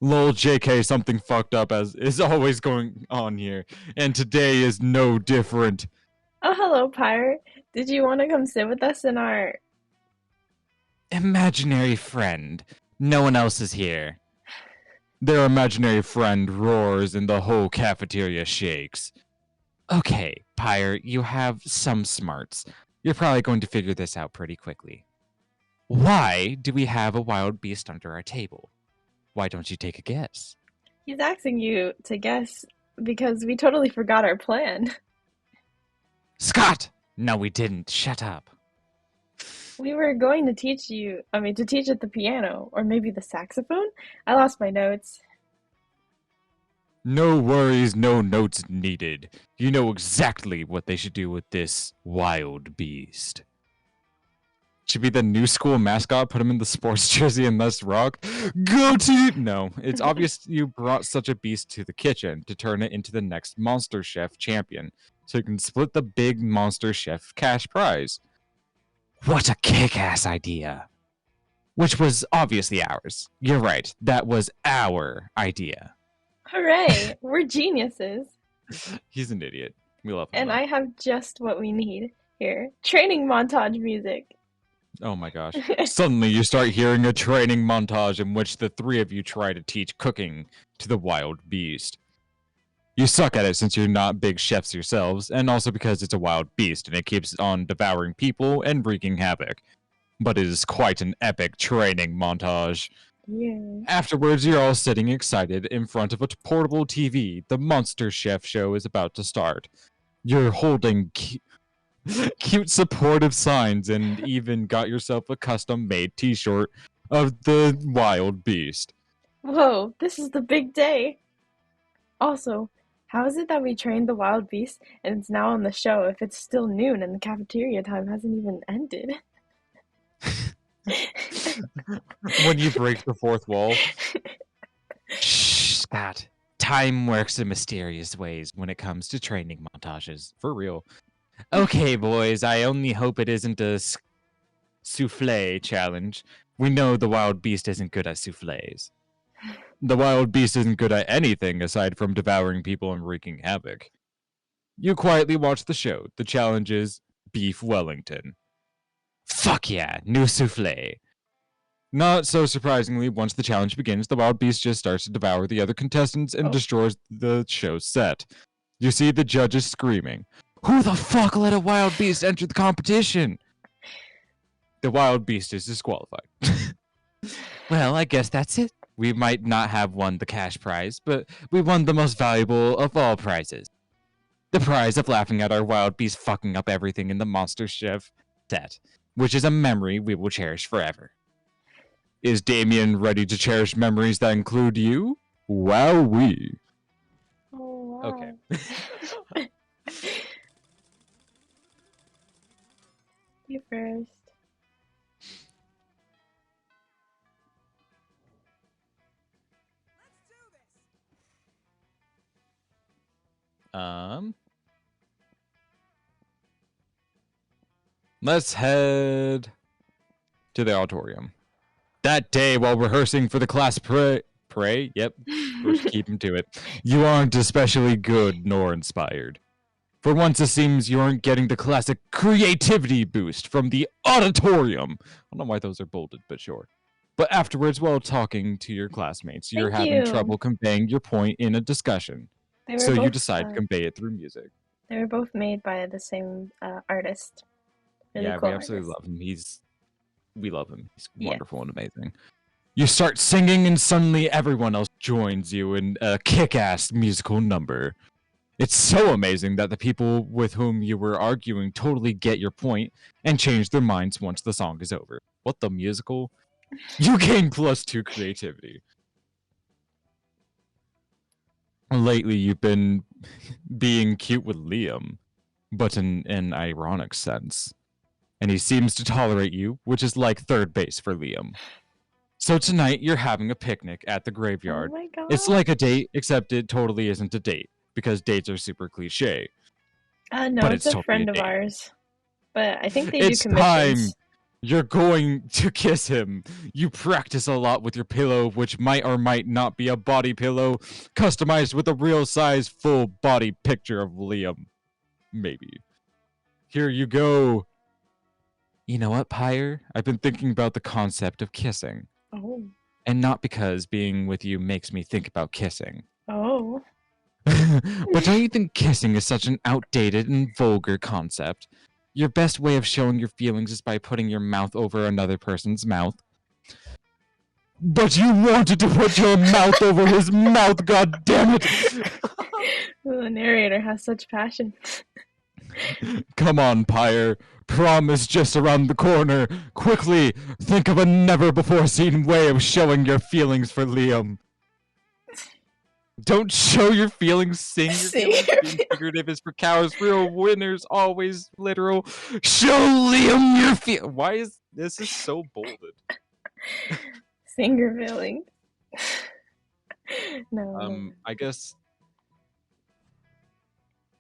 Lol, JK, something fucked up as is always going on here, and today is no different. Oh, hello, Pyre. Did you want to come sit with us in our... Imaginary friend. No one else is here. Their imaginary friend roars and the whole cafeteria shakes. Okay, Pyre, you have some smarts. You're probably going to figure this out pretty quickly. Why do we have a wild beast under our table? Why don't you take a guess? He's asking you to guess because we totally forgot our plan. Scott! No, we didn't. Shut up. We were going to teach to teach at the piano, or maybe the saxophone? I lost my notes. No worries, no notes needed. You know exactly what they should do with this wild beast. Should be the new school mascot, put him in the sports jersey and let's rock. Go team! No, it's obvious you brought such a beast to the kitchen to turn it into the next Monster Chef champion, so you can split the big Monster Chef cash prize. What a kick-ass idea. Which was obviously ours. You're right, that was our idea. Hooray! We're geniuses. He's an idiot. We love him. And though. I have just what we need here. Training montage music. Oh my gosh. Suddenly you start hearing a training montage in which the 3 of you try to teach cooking to the wild beast. You suck at it since you're not big chefs yourselves, and also because it's a wild beast and it keeps on devouring people and wreaking havoc. But it is quite an epic training montage. Yeah. Afterwards, you're all sitting excited in front of a portable TV. The Monster Chef show is about to start. You're holding cute supportive signs and even got yourself a custom-made t-shirt of the wild beast. Whoa, this is the big day. Also, how is it that we trained the wild beast and it's now on the show if it's still noon and the cafeteria time hasn't even ended? When you break the 4th wall. Shh, Scott. Time works in mysterious ways when it comes to training montages. For real. Okay, boys, I only hope it isn't a souffle challenge. We know the wild beast isn't good at souffles. The wild beast isn't good at anything aside from devouring people and wreaking havoc. You quietly watch the show. The challenge is Beef Wellington. Fuck yeah, new souffle. Not so surprisingly, once the challenge begins, the wild beast just starts to devour the other contestants and destroys the show's set. You see the judges screaming, "Who the fuck let a wild beast enter the competition?" The wild beast is disqualified. Well, I guess that's it. We might not have won the cash prize, but we won the most valuable of all prizes. The prize of laughing at our wild beast fucking up everything in the Monster Chef set, which is a memory we will cherish forever. Is Damien ready to cherish memories that include you? Wowee. Oh, wow. Okay. You first. Let's head to the auditorium. That day, while rehearsing for the class pray? Yep, we're keeping to it. You aren't especially good nor inspired. For once, it seems you aren't getting the classic creativity boost from the auditorium. I don't know why those are bolded, but sure. But afterwards, while talking to your classmates, you're Thank having you. trouble conveying your point in a discussion. They were So you both, decide to convey it through music. They were both made by the same artist. Really Yeah, cool we absolutely artist. love him. We love him. He's Yeah. wonderful and amazing. You start singing, and suddenly everyone else joins you in a kick-ass musical number. It's so amazing that the people with whom you were arguing totally get your point and change their minds once the song is over. What the musical? You gain +2 creativity. Lately, you've been being cute with Liam, but in an ironic sense. And he seems to tolerate you, which is like third base for Liam. So tonight, you're having a picnic at the graveyard. Oh my god. It's like a date, except it totally isn't a date, because dates are super cliche. No, but it's it's a totally friend a of date. ours. But I think they do It's commissions. time. You're going to kiss him. You practice a lot with your pillow, which might or might not be a body pillow, customized with a real size full body picture of Liam. Maybe. Here you go. You know what, Pyre? I've been thinking about the concept of kissing. Oh. And not because being with you makes me think about kissing. Oh. But don't you think kissing is such an outdated and vulgar concept? Your best way of showing your feelings is by putting your mouth over another person's mouth. But you wanted to put your mouth over his mouth, god damn it! The narrator has such passion. Come on, Pyre. Prom is just around the corner. Quickly, think of a never-before-seen way of showing your feelings for Liam. Don't show your feelings, sing your Sing feelings. your Being figurative is for cowards. Real winners always literal. Show Liam your feel. Why is this is so bolded? Sing your feelings. No. I guess.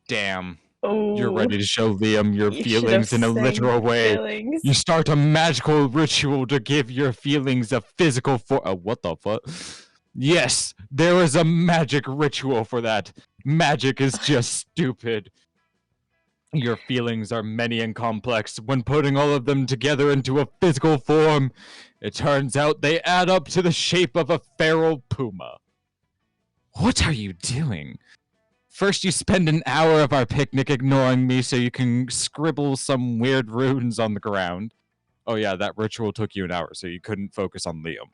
Damn. Oh. You're ready to show Liam your You feelings in a should've sang literal way. feelings. You start a magical ritual to give your feelings a physical form. What the fuck? Yes, there is a magic ritual for that. Magic is just stupid. Your feelings are many and complex. When putting all of them together into a physical form, it turns out they add up to the shape of a feral puma. What are you doing? First, you spend an hour of our picnic ignoring me so you can scribble some weird runes on the ground. Oh yeah, that ritual took you an hour, so you couldn't focus on Liam.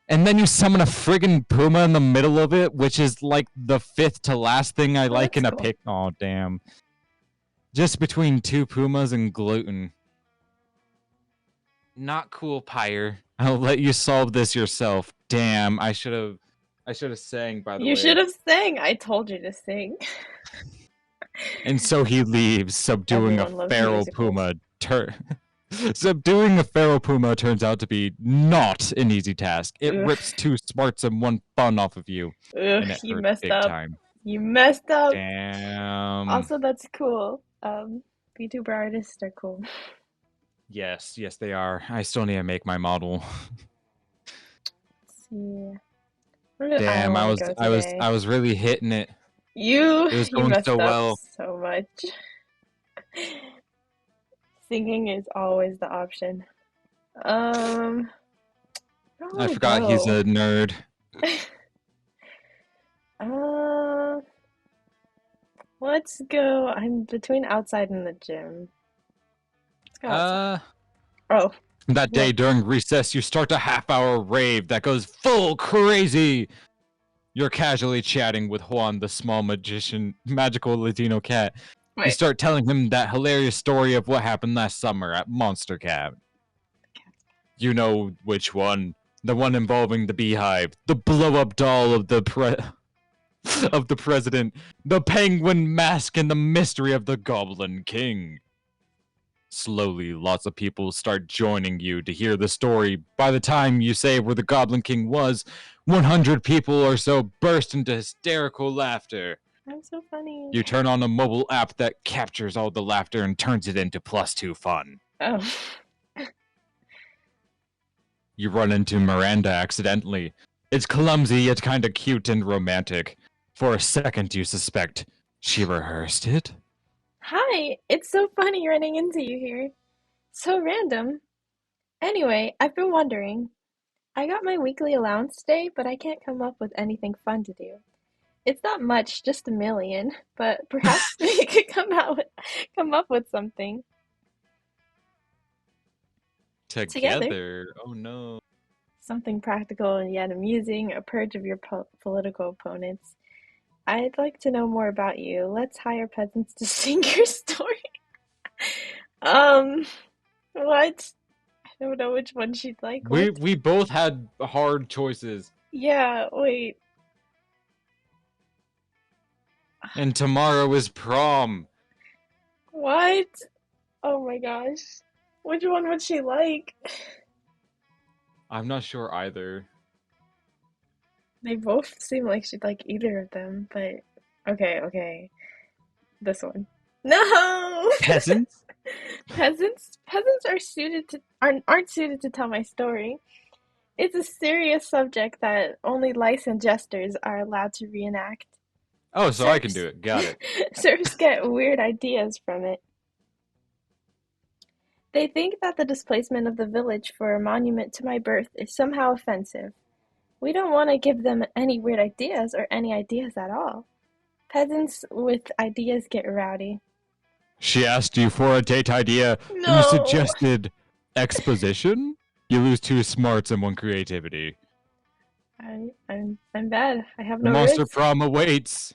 And then you summon a friggin' puma in the middle of it, which is like the fifth to last thing I like in a cool. pic. Oh, damn. Just between two pumas and gluten. Not cool, Pyre. I'll let you solve this yourself. Damn, I should have sang, by the way. You should have sang. I told you to sing. And so he leaves, subduing Everyone a loves feral musicals. puma. Subduing a feral puma turns out to be not an easy task. It Ugh. rips 2 smarts and 1 fun off of you. Ugh, And it you hurts messed big up. time. You messed up. Damn. Also, that's cool. VTuber artists are cool. Yes, they are. I still need to make my model. Let's see. Where did Damn, I go today? was really hitting it. You It was going messed so up well. so much. Singing is always the option. I forgot he's a nerd. Let's go. I'm between outside and the gym. Let's go outside. Oh. That day during recess, you start a half-hour rave that goes full crazy. You're casually chatting with Juan, the small magical Latino cat. Wait. You start telling him that hilarious story of what happened last summer at Monster Cab. You know which one. The one involving the beehive. The blow-up doll of the president. The penguin mask and the mystery of the Goblin King. Slowly, lots of people start joining you to hear the story. By the time you say where the Goblin King was, 100 people or so burst into hysterical laughter. That's so funny. You turn on a mobile app that captures all the laughter and turns it into +2 fun. Oh. You run into Miranda accidentally. It's clumsy yet kinda cute and romantic. For a second you suspect she rehearsed it. Hi, it's so funny running into you here. So random. Anyway, I've been wondering. I got my weekly allowance today, but I can't come up with anything fun to do. It's not much, just $1 million, but perhaps we could come up with something. Together? Oh no. Something practical and yet amusing, a purge of your political opponents. I'd like to know more about you. Let's hire peasants to sing your story. Um, what? I don't know which one she'd like. What? We both had hard choices. Yeah, wait. And tomorrow is prom. What? Oh my gosh. Which one would she like? I'm not sure either. They both seem like she'd like either of them, but okay. This one. No! Peasants? Peasants aren't suited to tell my story. It's a serious subject that only licensed jesters are allowed to reenact. Oh, so I can do it. Got it. Serfs get weird ideas from it. They think that the displacement of the village for a monument to my birth is somehow offensive. We don't want to give them any weird ideas or any ideas at all. Peasants with ideas get rowdy. She asked you for a date idea, and No! you suggested exposition? You lose 2 smarts and 1 creativity. I'm bad. I have The no monster wits. prom awaits.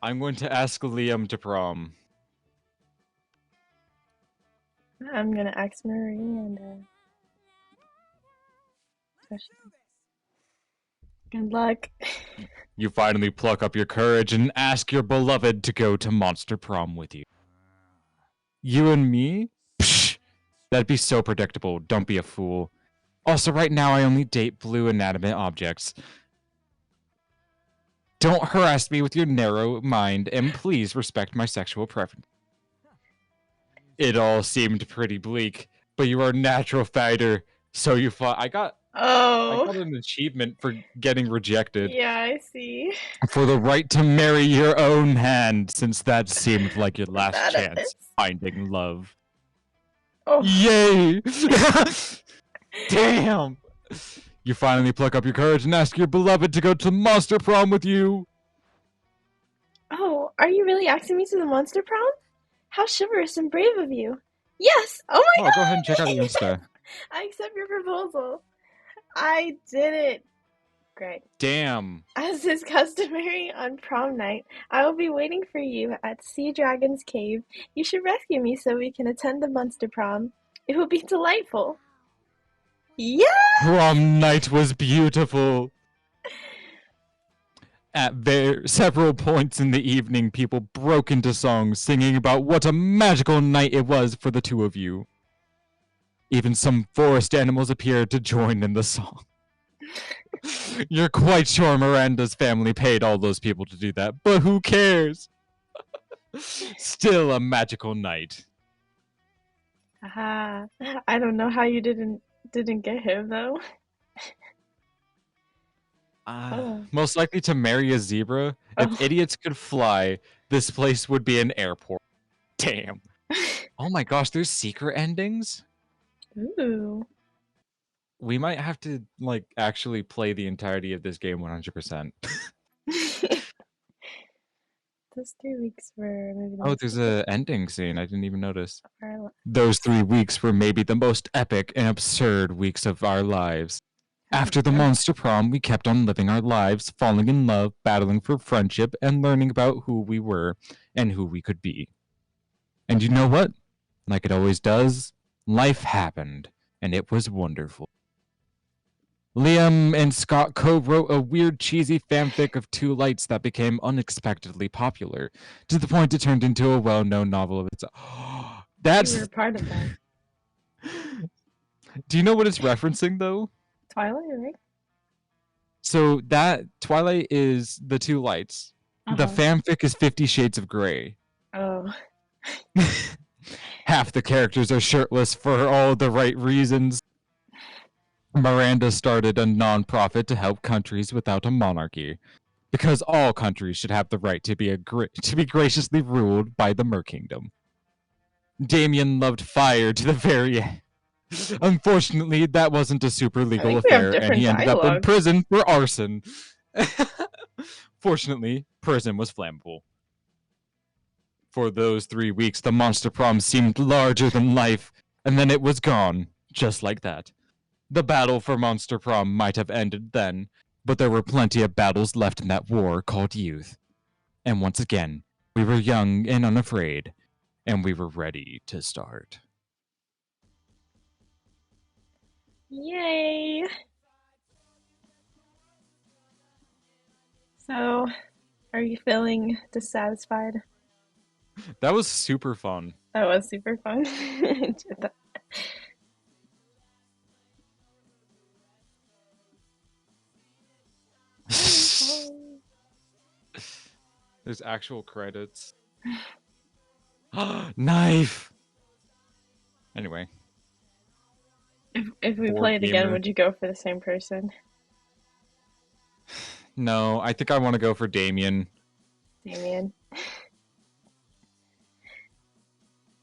I'm going to ask Liam to prom. I'm gonna ask Marie and good luck. You finally pluck up your courage and ask your beloved to go to monster prom with you. You and me? Psh, that'd be so predictable. Don't be a fool. Also, right now I only date blue inanimate objects. Don't harass me with your narrow mind, and please respect my sexual preference. It all seemed pretty bleak, but you are a natural fighter, so you fought. I got an achievement for getting rejected. Yeah, I see. For the right to marry your own hand, since that seemed like your last That chance is. finding love. Oh. Yay! Damn! You finally pluck up your courage and ask your beloved to go to monster prom with you. Oh, are you really asking me to the monster prom? How chivalrous and brave of you. Yes! Oh my god! Go ahead and check out the Insta. I accept your proposal. I did it. Great. Damn. As is customary on prom night, I will be waiting for you at Sea Dragon's Cave. You should rescue me so we can attend the monster prom. It will be delightful. Yeah! Prom night was beautiful. At several points in the evening, people broke into songs singing about what a magical night it was for the 2 of you. Even some forest animals appeared to join in the song. You're quite sure Miranda's family paid all those people to do that, but who cares? Still a magical night. Aha. I don't know how you didn't get him though. Most likely to marry a zebra. If idiots could fly, this place would be an airport. Damn. Oh my gosh, there's secret endings? Ooh. We might have to, actually play the entirety of this game 100%. Those 3 weeks were maybe There's an ending scene. I didn't even notice. Those 3 weeks were maybe the most epic and absurd weeks of our lives. After the monster prom, we kept on living our lives, falling in love, battling for friendship, and learning about who we were and who we could be. And you know what? Like it always does, life happened, and it was wonderful. Liam and Scott co-wrote a weird, cheesy fanfic of 2 lights that became unexpectedly popular, to the point it turned into a well-known novel of its own. You were part of that. Do you know what it's referencing, though? Twilight, right? So that Twilight is the 2 lights. The fanfic is 50 Shades of Grey. Oh. Half the characters are shirtless for all the right reasons. Miranda started a non-profit to help countries without a monarchy, because all countries should have the right to be graciously ruled by the Mer Kingdom. Damien loved fire to the very end. Unfortunately, that wasn't a super legal affair, and he ended up in prison for arson. Fortunately, prison was flammable. For those 3 weeks, the monster prom seemed larger than life, and then it was gone, just like that. The battle for Monster Prom might have ended then, but there were plenty of battles left in that war called youth. And once again, we were young and unafraid, and we were ready to start. Yay! So, are you feeling dissatisfied? That was super fun. That was super fun. There's actual credits. Knife! Anyway. If we Board played again, gamer. would you go for the same person? No, I think I want to go for Damien. Damien.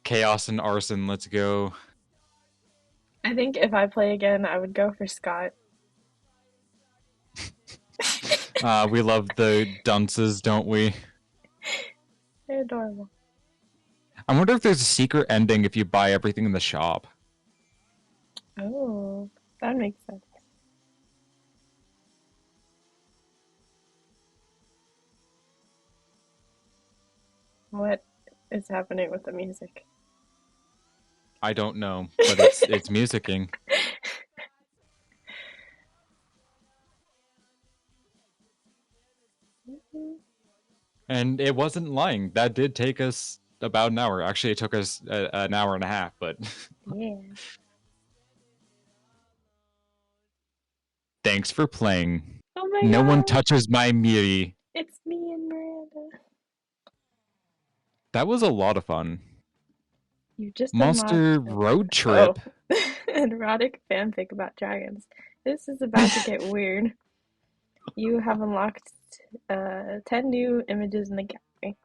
Chaos and Arson, let's go. I think if I play again, I would go for Scott. We love the dunces, don't we? They're adorable. I wonder if there's a secret ending if you buy everything in the shop. Oh, that makes sense. What is happening with the music? I don't know, but it's musicking. And it wasn't lying. That did take us about an hour. Actually, it took us an hour and a half, but Yeah. thanks for playing. Oh my No one god. touches my Miri. It's me and Miranda. That was a lot of fun. You just Monster unlocked Road Trip. an erotic fanfic about dragons. This is about to get weird. You have unlocked 10 new images in the gallery.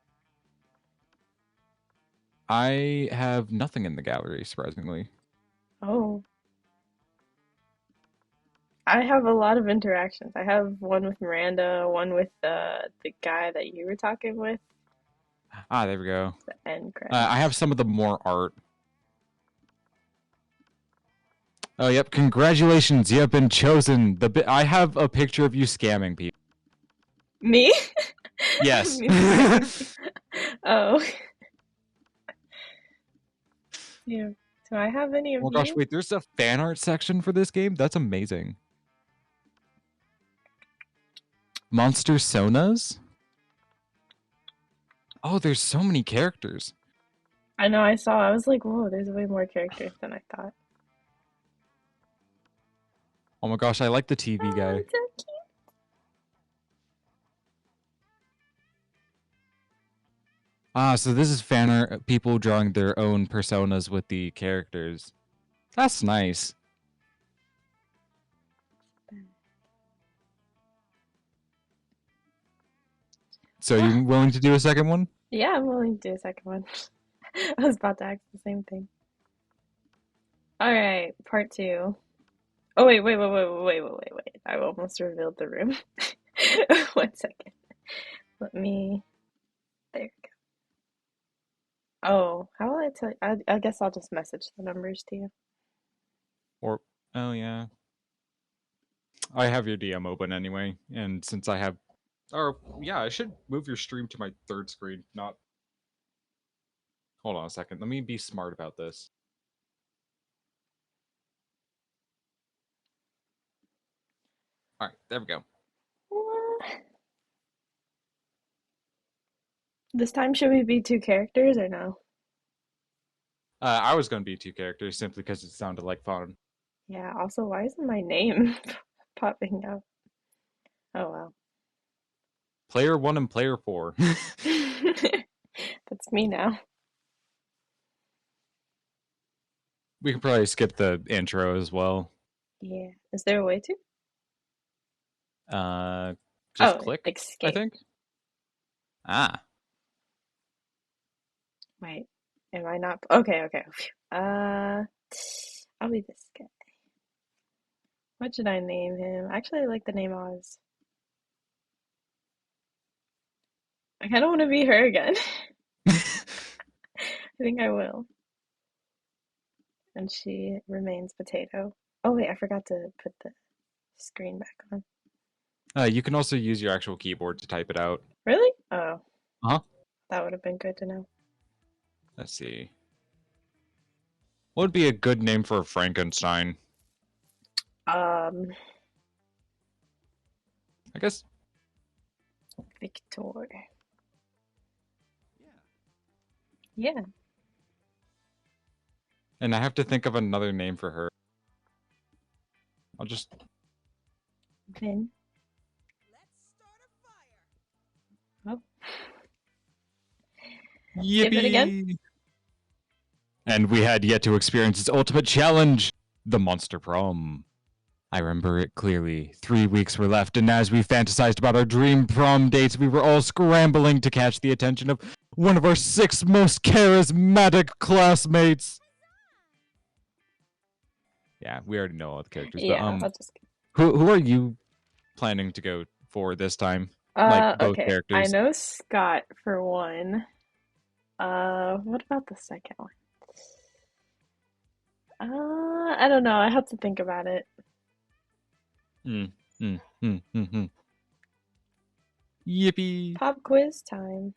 I have nothing in the gallery, surprisingly. Oh. I have a lot of interactions. I have one with Miranda, one with the guy that you were talking with, Ah, there we go. the end credits. I have some of the more art. Oh, yep. Congratulations. You have been chosen. I have a picture of you scamming people. Me? Yes. Me scamming Oh. Yeah. Do I have any of Oh gosh, you? wait, there's a fan art section for this game? That's amazing. Monster Sonas? Oh, there's so many characters. I know, I saw. I was like, whoa, there's way more characters than I thought. Oh my gosh, I like the TV guy. It's so cute. Ah, so this is fan art, people drawing their own personas with the characters. That's nice. So you willing to do a second one? Yeah, I'm willing to do a second one. I was about to ask the same thing. All right, part 2. Oh, wait. I almost revealed the room. 1 second. Let me. There we go. Oh, how will I tell you? I guess I'll just message the numbers to you. Or, oh yeah. I have your DM open anyway, and since I have... Or, yeah, I should move your stream to my third screen, not... Hold on a second, let me be smart about this. Alright, there we go. This time, should we be 2 characters or no? I was going to be 2 characters simply because it sounded like fun. Yeah, also, why isn't my name popping up? Oh, well. Player 1 and Player 4. That's me now. We can probably skip the intro as well. Yeah. Is there a way to? Just click, escape. I think. Ah. Wait. Am I not? Okay. I'll be this guy. What should I name him? Actually, I like the name Oz. I kind of want to be her again. I think I will. And she remains Potato. Oh wait, I forgot to put the screen back on. You can also use your actual keyboard to type it out. Really? Oh, Huh? that would have been good to know. Let's see. What would be a good name for a Frankenstein? Um, I guess. Victor. Yeah. And I have to think of another name for her. I'll just. Vin. Oh. Yippee! Give it again. And we had yet to experience its ultimate challenge, the Monster Prom. I remember it clearly. 3 weeks were left, and as we fantasized about our dream prom dates, we were all scrambling to catch the attention of one of our 6 most charismatic classmates. Yeah, we already know all the characters. Yeah, But I'll just. who are you planning to go for this time? Like both Okay. I characters. know Scott for one. What about the second one? I don't know. I have to think about it. Yippee! Pop quiz time.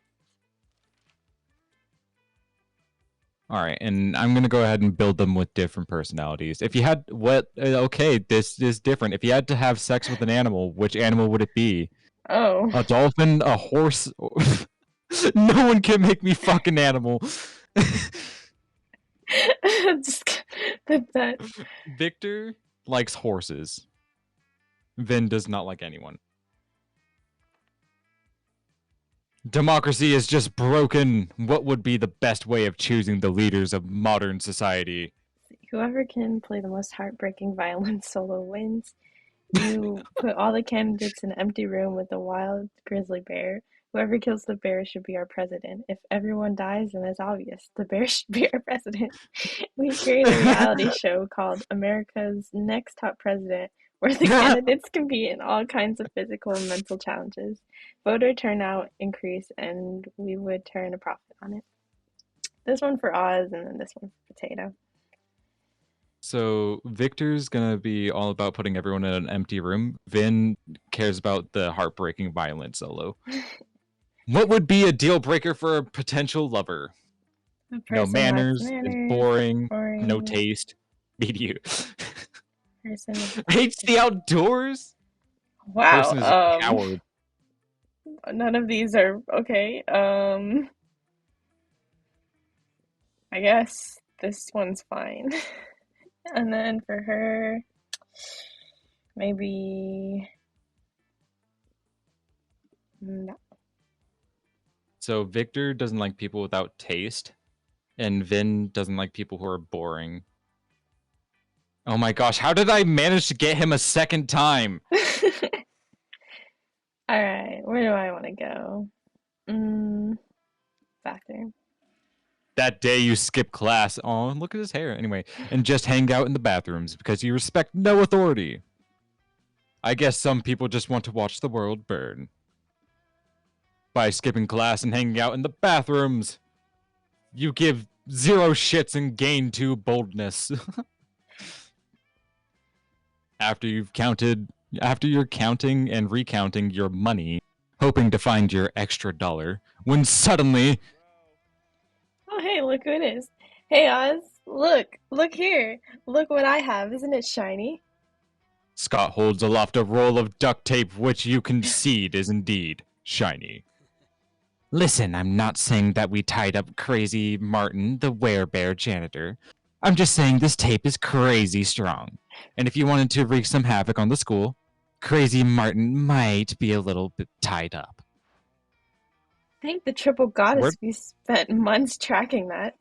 All right, and I'm gonna go ahead and build them with different personalities. If you had okay, this is different. If you had to have sex with an animal, which animal would it be? Oh. A dolphin, a horse? No one can make me fuck an animal. Just that. Victor likes horses. Vin does not like anyone. Democracy is just broken. What would be the best way of choosing the leaders of modern society? Whoever can play the most heartbreaking violin solo wins. You put all the candidates in an empty room with a wild grizzly bear. Whoever kills the bear should be our president. If everyone dies, then it's obvious. The bear should be our president. We create a reality show called America's Next Top President, where the candidates compete in all kinds of physical and mental challenges. Voter turnout increase, and we would turn a profit on it. This one for Oz, and then this one for Potato. So Victor's gonna be all about putting everyone in an empty room. Vin cares about the heartbreaking violin solo. What would be a deal breaker for a potential lover? No manners, is boring, no taste. Me to you. Hates the outdoors. Wow. Person is a coward. None of these are okay. I guess this one's fine. And then for her, maybe no. So Victor doesn't like people without taste, and Vin doesn't like people who are boring. Oh my gosh, how did I manage to get him a second time? All right, where do I want to go? Bathroom. That day you skip class. Oh, look at his hair. Anyway, and just hang out in the bathrooms because you respect no authority. I guess some people just want to watch the world burn. By skipping class and hanging out in the bathrooms, you give 0 shits and gain 2 boldness. After you're counting and recounting your money, hoping to find your extra dollar, when suddenly... Oh, hey, look who it is. Hey, Oz, look here. Look what I have. Isn't it shiny? Scott holds aloft a roll of duct tape, which you concede is indeed shiny. Listen, I'm not saying that we tied up Crazy Martin, the werebear janitor. I'm just saying this tape is crazy strong. And if you wanted to wreak some havoc on the school, Crazy Martin might be a little bit tied up. Thank the triple goddess we spent months tracking that.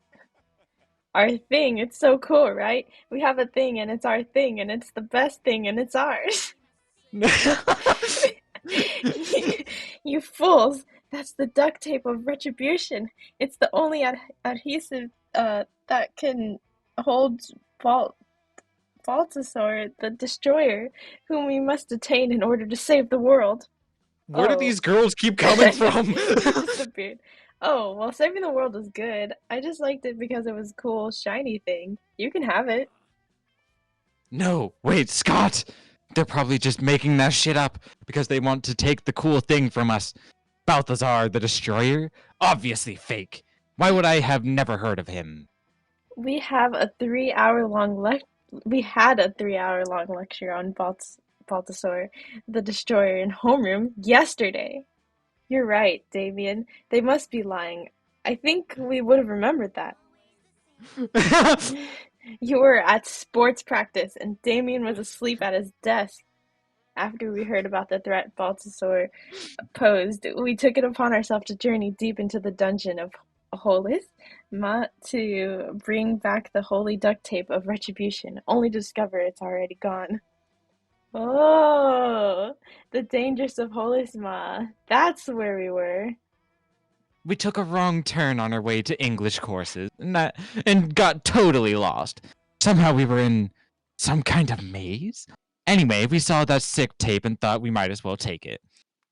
Our thing, it's so cool, right? We have a thing and it's our thing and it's the best thing and it's ours. You fools! That's the duct tape of retribution. It's the only adhesive that can hold Baltasaur, the destroyer, whom we must detain in order to save the world. Where do these girls keep coming from? Disappeared. Oh, well, saving the world is good. I just liked it because it was a cool, shiny thing. You can have it. No, wait, Scott! They're probably just making that shit up because they want to take the cool thing from us. Balthazar the Destroyer? Obviously fake. Why would I have never heard of him? We have a 3 hour long we had a 3 hour long lecture on Balthasar the Destroyer in homeroom yesterday. You're right, Damien. They must be lying. I think we would have remembered that. You were at sports practice and Damien was asleep at his desk. After we heard about the threat Balthasar posed, we took it upon ourselves to journey deep into the dungeon of Holis Ma to bring back the holy duct tape of retribution, only to discover it's already gone. Oh, the dangers of Holisma. That's where we were. We took a wrong turn on our way to English courses and got totally lost. Somehow we were in some kind of maze. Anyway, we saw that sick tape and thought we might as well take it.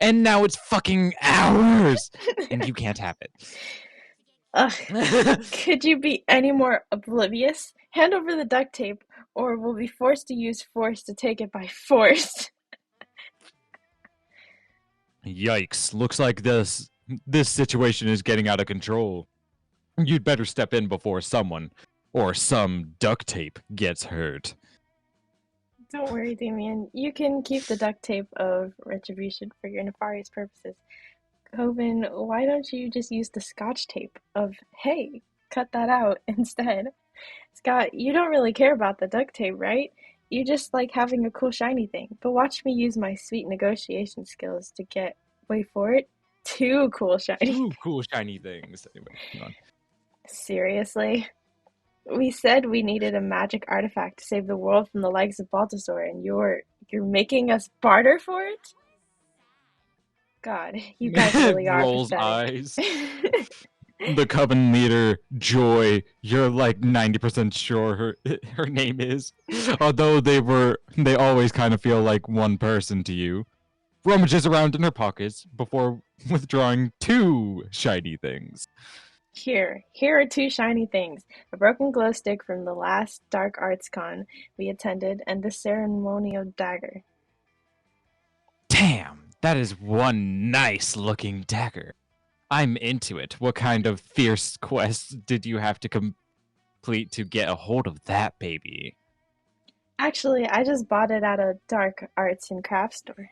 And now it's fucking ours! And you can't have Ugh, it. could you be any more oblivious? Hand over the duct tape, or we'll be forced to use force to take it by force. Yikes, looks like this situation is getting out of control. You'd better step in before someone, or some duct tape, gets hurt. Don't worry, Damien. You can keep the duct tape of retribution for your nefarious purposes. Coven, why don't you just use the scotch tape of, hey, cut that out instead? Scott, you don't really care about the duct tape, right? You just like having a cool shiny thing. But watch me use my sweet negotiation skills to get, wait for it, two cool shiny. Two cool shiny things. Anyway, hang on. Seriously? We said we needed a magic artifact to save the world from the legs of Balthasar, and you're making us barter for it? God, you guys really are Rolls pathetic. eyes. The Coven leader, Joy, you're like 90% sure her name is. Although they always kind of feel like one person to you. Rummages around in her pockets before withdrawing two shiny things. Here are two shiny things. A broken glow stick from the last Dark Arts Con we attended, and the ceremonial dagger. Damn, that is one nice looking dagger. I'm into it. What kind of fierce quest did you have to complete to get a hold of that baby? Actually, I just bought it at a Dark Arts and Crafts store.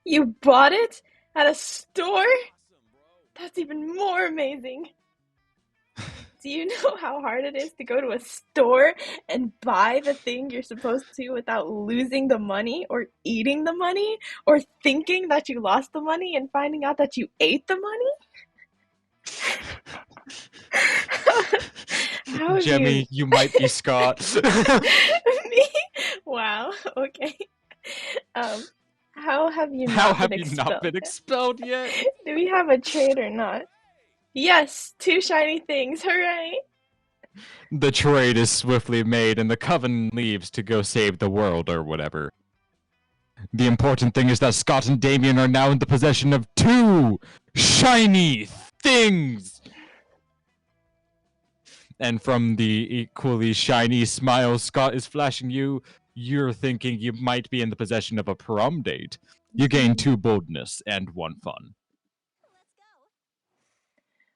You bought it? At a store? That's even more amazing. Do you know how hard it is to go to a store and buy the thing you're supposed to without losing the money or eating the money or thinking that you lost the money and finding out that you ate the money? How have Jemmy, you might be Scott. Me? Wow, okay. How have you How not have been you expelled? not been expelled yet? Do we have a trade or not? Yes, two shiny things, hooray! The trade is swiftly made and the Coven leaves to go save the world or whatever. The important thing is that Scott and Damien are now in the possession of two shiny things! And from the equally shiny smile Scott is flashing you, you're thinking you might be in the possession of a prom date. You gain 2 boldness and 1 fun.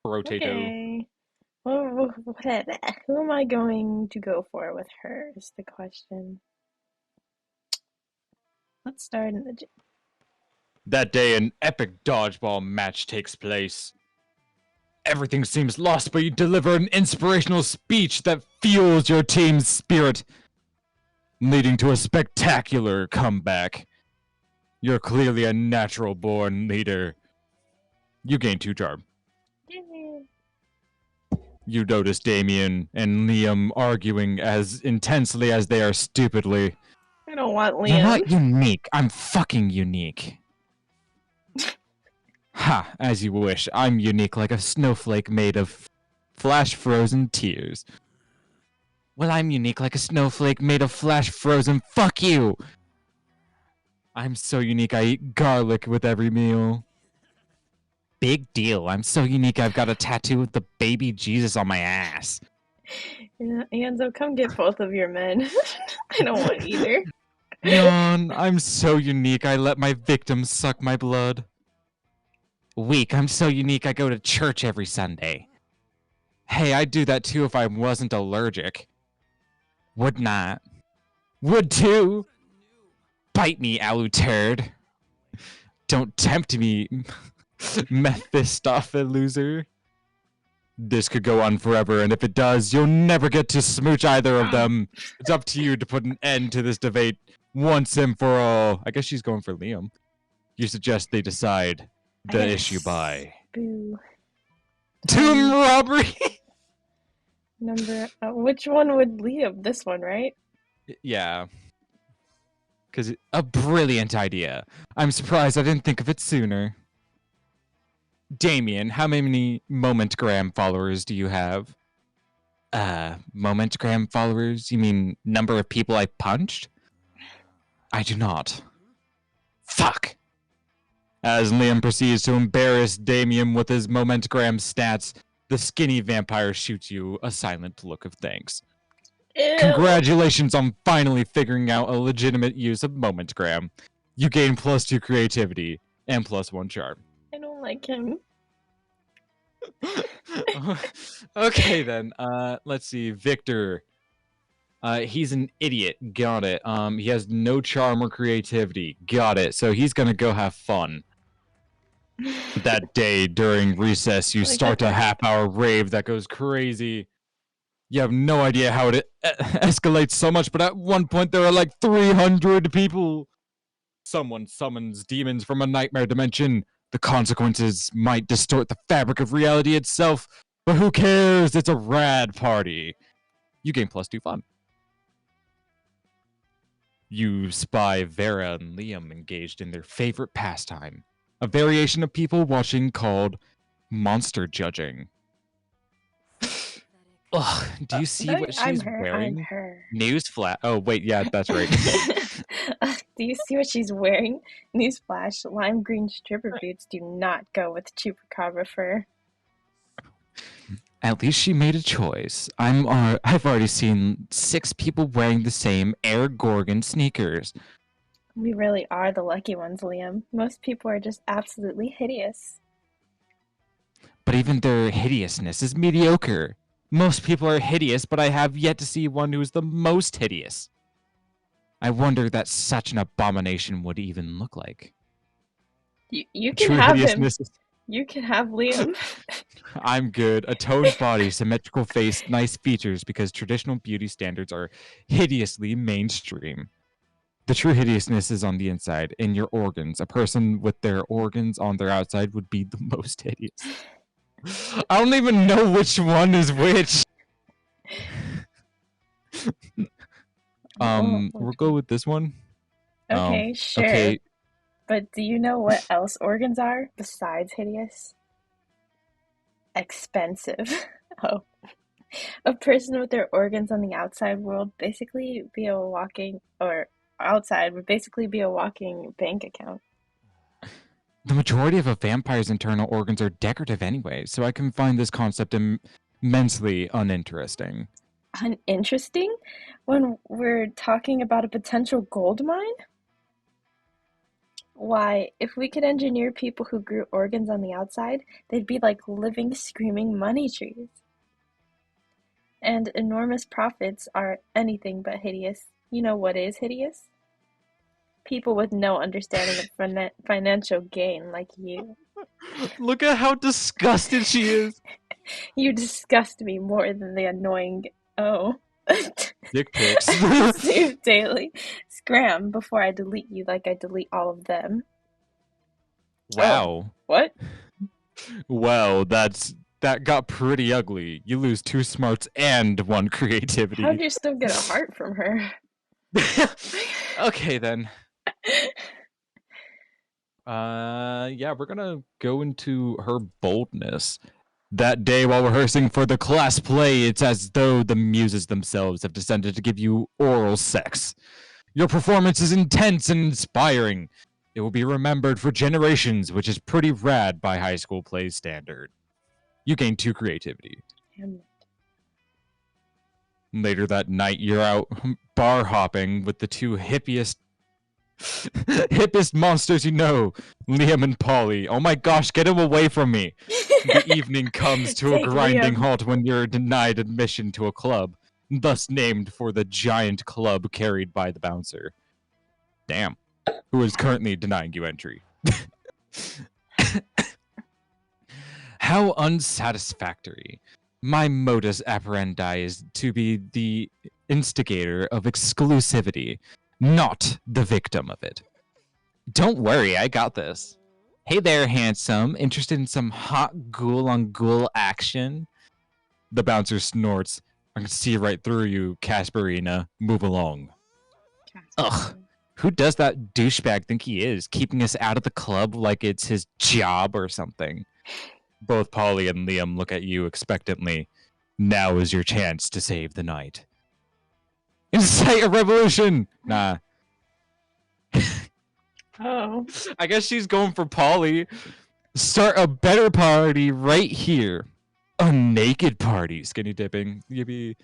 Rotato. Okay. Well, who am I going to go for with her is the question. Let's start in the gym. That day, an epic dodgeball match takes place. Everything seems lost, but you deliver an inspirational speech that fuels your team's spirit, leading to a spectacular comeback. You're clearly a natural-born leader. You gain 2 charm. Yay. You notice Damien and Liam arguing as intensely as they are stupidly. I don't want Liam. You're not unique. I'm fucking unique. Ha, as you wish. I'm unique like a snowflake made of flash-frozen tears. Well, I'm unique like a snowflake made of flash-frozen fuck you! I'm so unique I eat garlic with every meal. Big deal. I'm so unique I've got a tattoo with the baby Jesus on my ass. Enzo, come get both of your men. I don't want either. Yawn, I'm so unique, I let my victims suck my blood. Weak, I'm so unique, I go to church every Sunday. Hey, I'd do that too if I wasn't allergic. Would not. Would too. Bite me, alu turd. Don't tempt me, Mephistopheles loser. This could go on forever, and if it does, you'll never get to smooch either of them. It's up to you to put an end to this debate once and for all. I guess she's going for Liam. You suggest they decide the issue by Boo. tomb robbery? Which one would Liam? This one, right? Yeah. Because a brilliant idea. I'm surprised I didn't think of it sooner. Damien, how many Momentgram followers do you have? Momentgram followers? You mean number of people I punched? I do not. Fuck! As Liam proceeds to embarrass Damien with his Momentgram stats, the skinny vampire shoots you a silent look of thanks. Ew. Congratulations on finally figuring out a legitimate use of Momentgram. You gain +2 creativity and +1 charm. I don't like him. Okay then. Let's see. Victor. He's an idiot. Got it. He has no charm or creativity. Got it. So he's gonna go have fun. That day during recess, you start a half-hour rave that goes crazy. You have no idea how it escalates so much, but at one point there are like 300 people. Someone summons demons from a nightmare dimension. The consequences might distort the fabric of reality itself, but who cares? It's a rad party. You gain +2 fun. You spy Vera and Liam engaged in their favorite pastime, a variation of people watching called monster judging. Ugh, do you see what she's wearing? I'm her. Newsflash. Oh, wait, yeah, that's right. Do you see what she's wearing? Newsflash, lime green stripper boots do not go with chupacabra fur. At least she made a choice. I've already seen 6 people wearing the same Air Gorgon sneakers. We really are the lucky ones, Liam. Most people are just absolutely hideous. But even their hideousness is mediocre. Most people are hideous, but I have yet to see one who is the most hideous. I wonder that such an abomination would even look like. You can have him. You can have Liam. I'm good. A toned body, symmetrical face, nice features, because traditional beauty standards are hideously mainstream. The true hideousness is on the inside, in your organs. A person with their organs on their outside would be the most hideous. I don't even know which one is which. We'll go with this one. Okay, sure. Okay. But do you know what else organs are besides hideous? Expensive. Oh. A person with their organs on the outside world basically be a walking, or outside would basically be a walking bank account. The majority of a vampire's internal organs are decorative anyway, so I can find this concept immensely uninteresting. Uninteresting? When we're talking about a potential gold mine? Why, if we could engineer people who grew organs on the outside, they'd be like living, screaming money trees. And enormous profits are anything but hideous. You know what is hideous? People with no understanding of financial gain like you. Look at how disgusted she is. You disgust me more than the annoying... Oh. Dick pics. Save daily. Scram before I delete you like I delete all of them. Wow. Oh, what? Well, that got pretty ugly. You lose 2 smarts and 1 creativity. How'd you still get a heart from her? Okay, then. Yeah, we're gonna go into her boldness. That day while rehearsing for the class play, it's as though the muses themselves have descended to give you oral sex. Your performance is intense and inspiring. It will be remembered for generations, which is pretty rad by high school play standard. You gain 2 creativity. Later that night, you're out bar hopping with the two hippest monsters you know, Liam and Polly. Oh my gosh, get him away from me. The evening comes to a Take grinding Liam. halt when you're denied admission to a club, thus named for the giant club carried by the bouncer. Damn. Who is currently denying you entry. How unsatisfactory. My modus operandi is to be the instigator of exclusivity, not the victim of it. Don't worry, I got this. Hey there, handsome. Interested in some hot ghoul on ghoul action? The bouncer snorts. I can see right through you, Casperina. Move along. Ugh. Who does that douchebag think he is? Keeping us out of the club like it's his job or something. Both Polly and Liam look at you expectantly. Now is your chance to save the night. Incite a revolution! Nah. Oh. I guess she's going for Polly. Start a better party right here. A naked party. Skinny dipping. You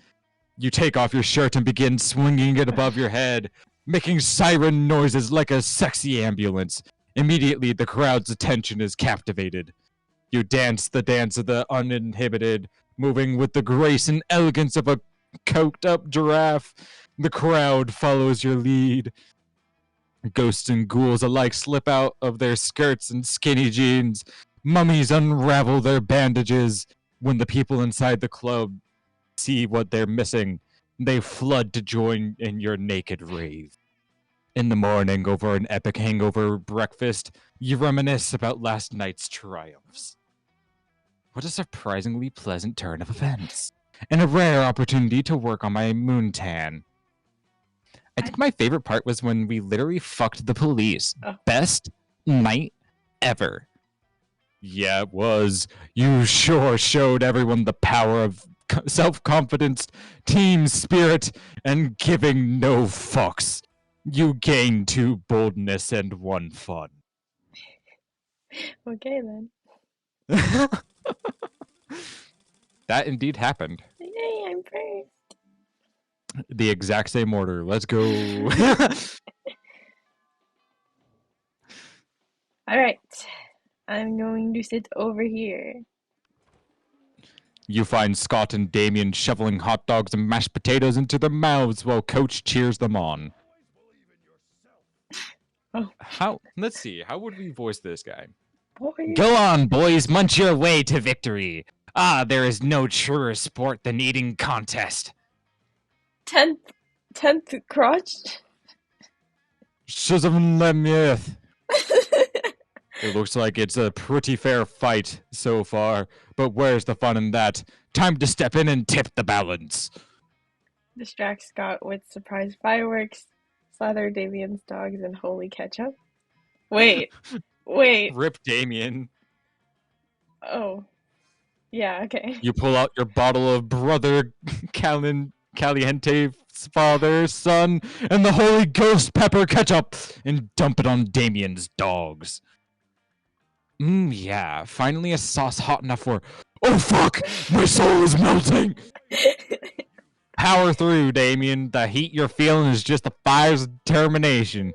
take off your shirt and begin swinging it above your head, making siren noises like a sexy ambulance. Immediately, the crowd's attention is captivated. You dance the dance of the uninhibited, moving with the grace and elegance of a coked-up giraffe. The crowd follows your lead. Ghosts and ghouls alike slip out of their skirts and skinny jeans. Mummies unravel their bandages. When the people inside the club see what they're missing, they flood to join in your naked rave. In the morning, over an epic hangover breakfast, you reminisce about last night's triumphs. What a surprisingly pleasant turn of events, and a rare opportunity to work on my moontan. I think my favorite part was when we literally fucked the police. Oh. Best night ever. Yeah, it was. You sure showed everyone the power of self-confidence, team spirit, and giving no fucks. You gained 2 boldness and 1 fun. Okay then. That indeed happened. Yay, I'm first. The exact same order. Let's go. Alright. I'm going to sit over here. You find Scott and Damien shoveling hot dogs and mashed potatoes into their mouths while Coach cheers them on. Oh. Let's see. How would we voice this guy? Boy. Go on, boys. Munch your way to victory. Ah, there is no truer sport than eating contest. 10th crotch? Shizm Lemyth. It looks like it's a pretty fair fight so far, but where's the fun in that? Time to step in and tip the balance. Distract Scott with surprise fireworks, slather Damien's dogs in holy ketchup. Wait. Rip Damien. Oh. Yeah, okay. You pull out your bottle of Brother Caliente's father, son, and the Holy Ghost pepper ketchup, and dump it on Damien's dogs. Yeah, finally a sauce hot enough for... Oh fuck! My soul is melting! Power through, Damien. The heat you're feeling is just the fire's determination.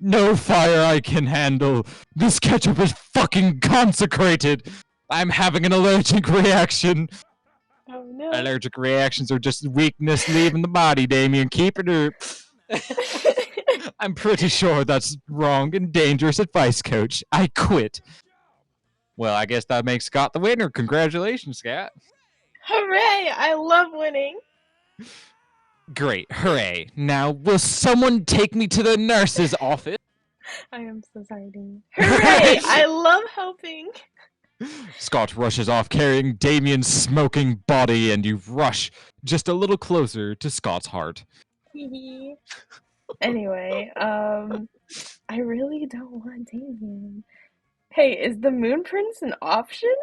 No fire I can handle. This ketchup is fucking consecrated. I'm having an allergic reaction. Oh no. Allergic reactions are just weakness leaving the body, Damien. Keep it up. I'm pretty sure that's wrong and dangerous advice, Coach. I quit. Well, I guess that makes Scott the winner. Congratulations, Scott. Hooray! I love winning. Great, hooray. Now, will someone take me to the nurse's office? I am so sorry, Damien. Hooray! I love helping. Scott rushes off carrying Damien's smoking body, and you rush just a little closer to Scott's heart. Anyway, I really don't want Damien. Hey, is the Moon Prince an option?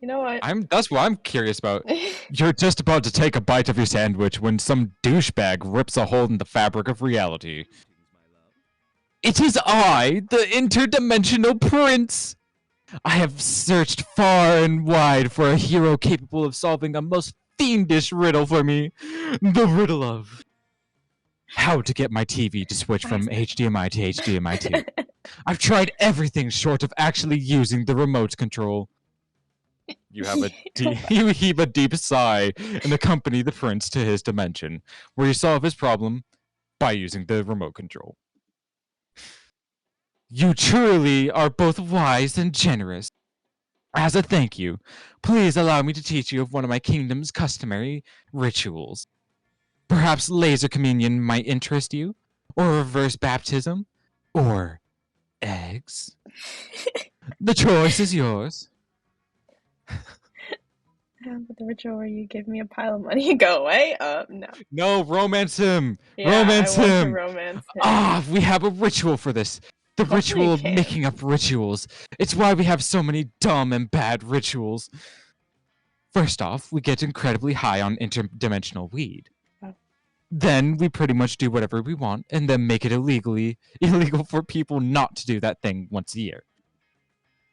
You know what? That's what I'm curious about. You're just about to take a bite of your sandwich when some douchebag rips a hole in the fabric of reality. It is I, the interdimensional prince! I have searched far and wide for a hero capable of solving a most fiendish riddle for me. The riddle of how to get my TV to switch from HDMI to HDMI 2. I've tried everything short of actually using the remote control. You heave a deep sigh and accompany the prince to his dimension, where you solve his problem by using the remote control. You truly are both wise and generous. As a thank you, please allow me to teach you of one of my kingdom's customary rituals. Perhaps laser communion might interest you, or reverse baptism, or eggs. The choice is yours. The ritual where you give me a pile of money and go away? No. No, romance him. Yeah, romance I want to him. romance him. We have a ritual for this. The Hopefully ritual of can. making up rituals. It's why we have so many dumb and bad rituals. First off, we get incredibly high on interdimensional weed. Oh. Then we pretty much do whatever we want and then make it illegal for people not to do that thing once a year.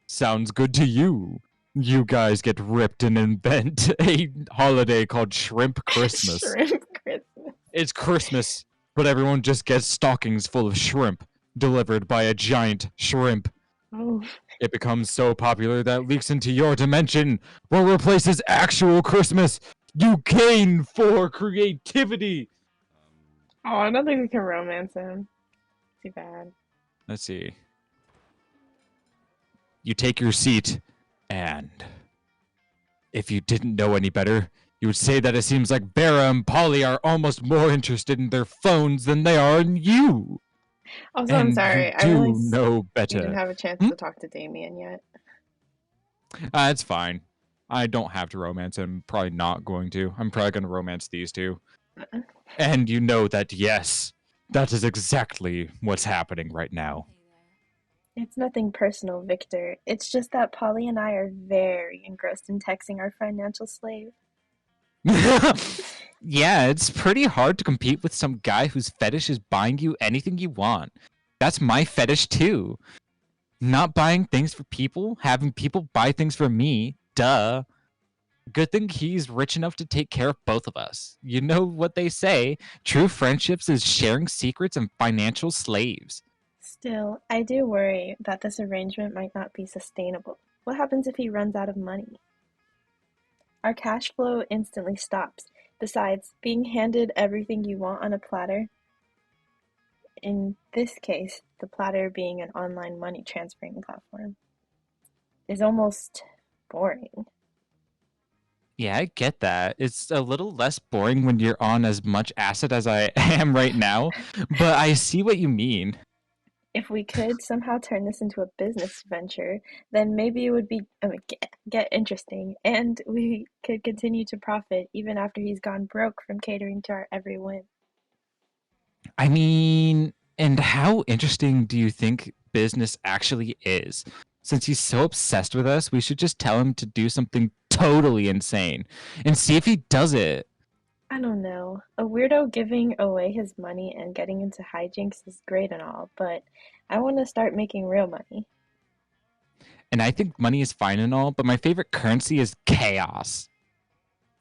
Sounds good to you. You guys get ripped and invent a holiday called Shrimp Christmas. Shrimp Christmas. It's Christmas, but everyone just gets stockings full of shrimp delivered by a giant shrimp. Oh. It becomes so popular that it leaks into your dimension, what replaces actual Christmas. You gain 4 creativity. Oh, I don't think we can romance him. Too bad. Let's see. You take your seat, and if you didn't know any better, you would say that it seems like Vera and Polly are almost more interested in their phones than they are in you. Also, And I'm sorry. you I really know better. didn't have a chance to talk to Damien yet. It's fine. I don't have to romance him. Probably not going to. I'm probably going to romance these two. And you know that, yes, that is exactly what's happening right now. It's nothing personal, Victor. It's just that Polly and I are very engrossed in texting our financial slave. Yeah, it's pretty hard to compete with some guy whose fetish is buying you anything you want. That's my fetish too. Not buying things for people, having people buy things for me. Duh. Good thing he's rich enough to take care of both of us. You know what they say, true friendships is sharing secrets and financial slaves. Still, I do worry that this arrangement might not be sustainable. What happens if he runs out of money? Our cash flow instantly stops. Besides, being handed everything you want on a platter, in this case, the platter being an online money transferring platform, is almost boring. Yeah, I get that. It's a little less boring when you're on as much acid as I am right now, but I see what you mean. If we could somehow turn this into a business venture, then maybe it would be get interesting, and we could continue to profit even after he's gone broke from catering to our every whim. I mean, and how interesting do you think business actually is? Since he's so obsessed with us, we should just tell him to do something totally insane and see if he does it. I don't know. A weirdo giving away his money and getting into hijinks is great and all, but I want to start making real money. And I think money is fine and all, but my favorite currency is chaos.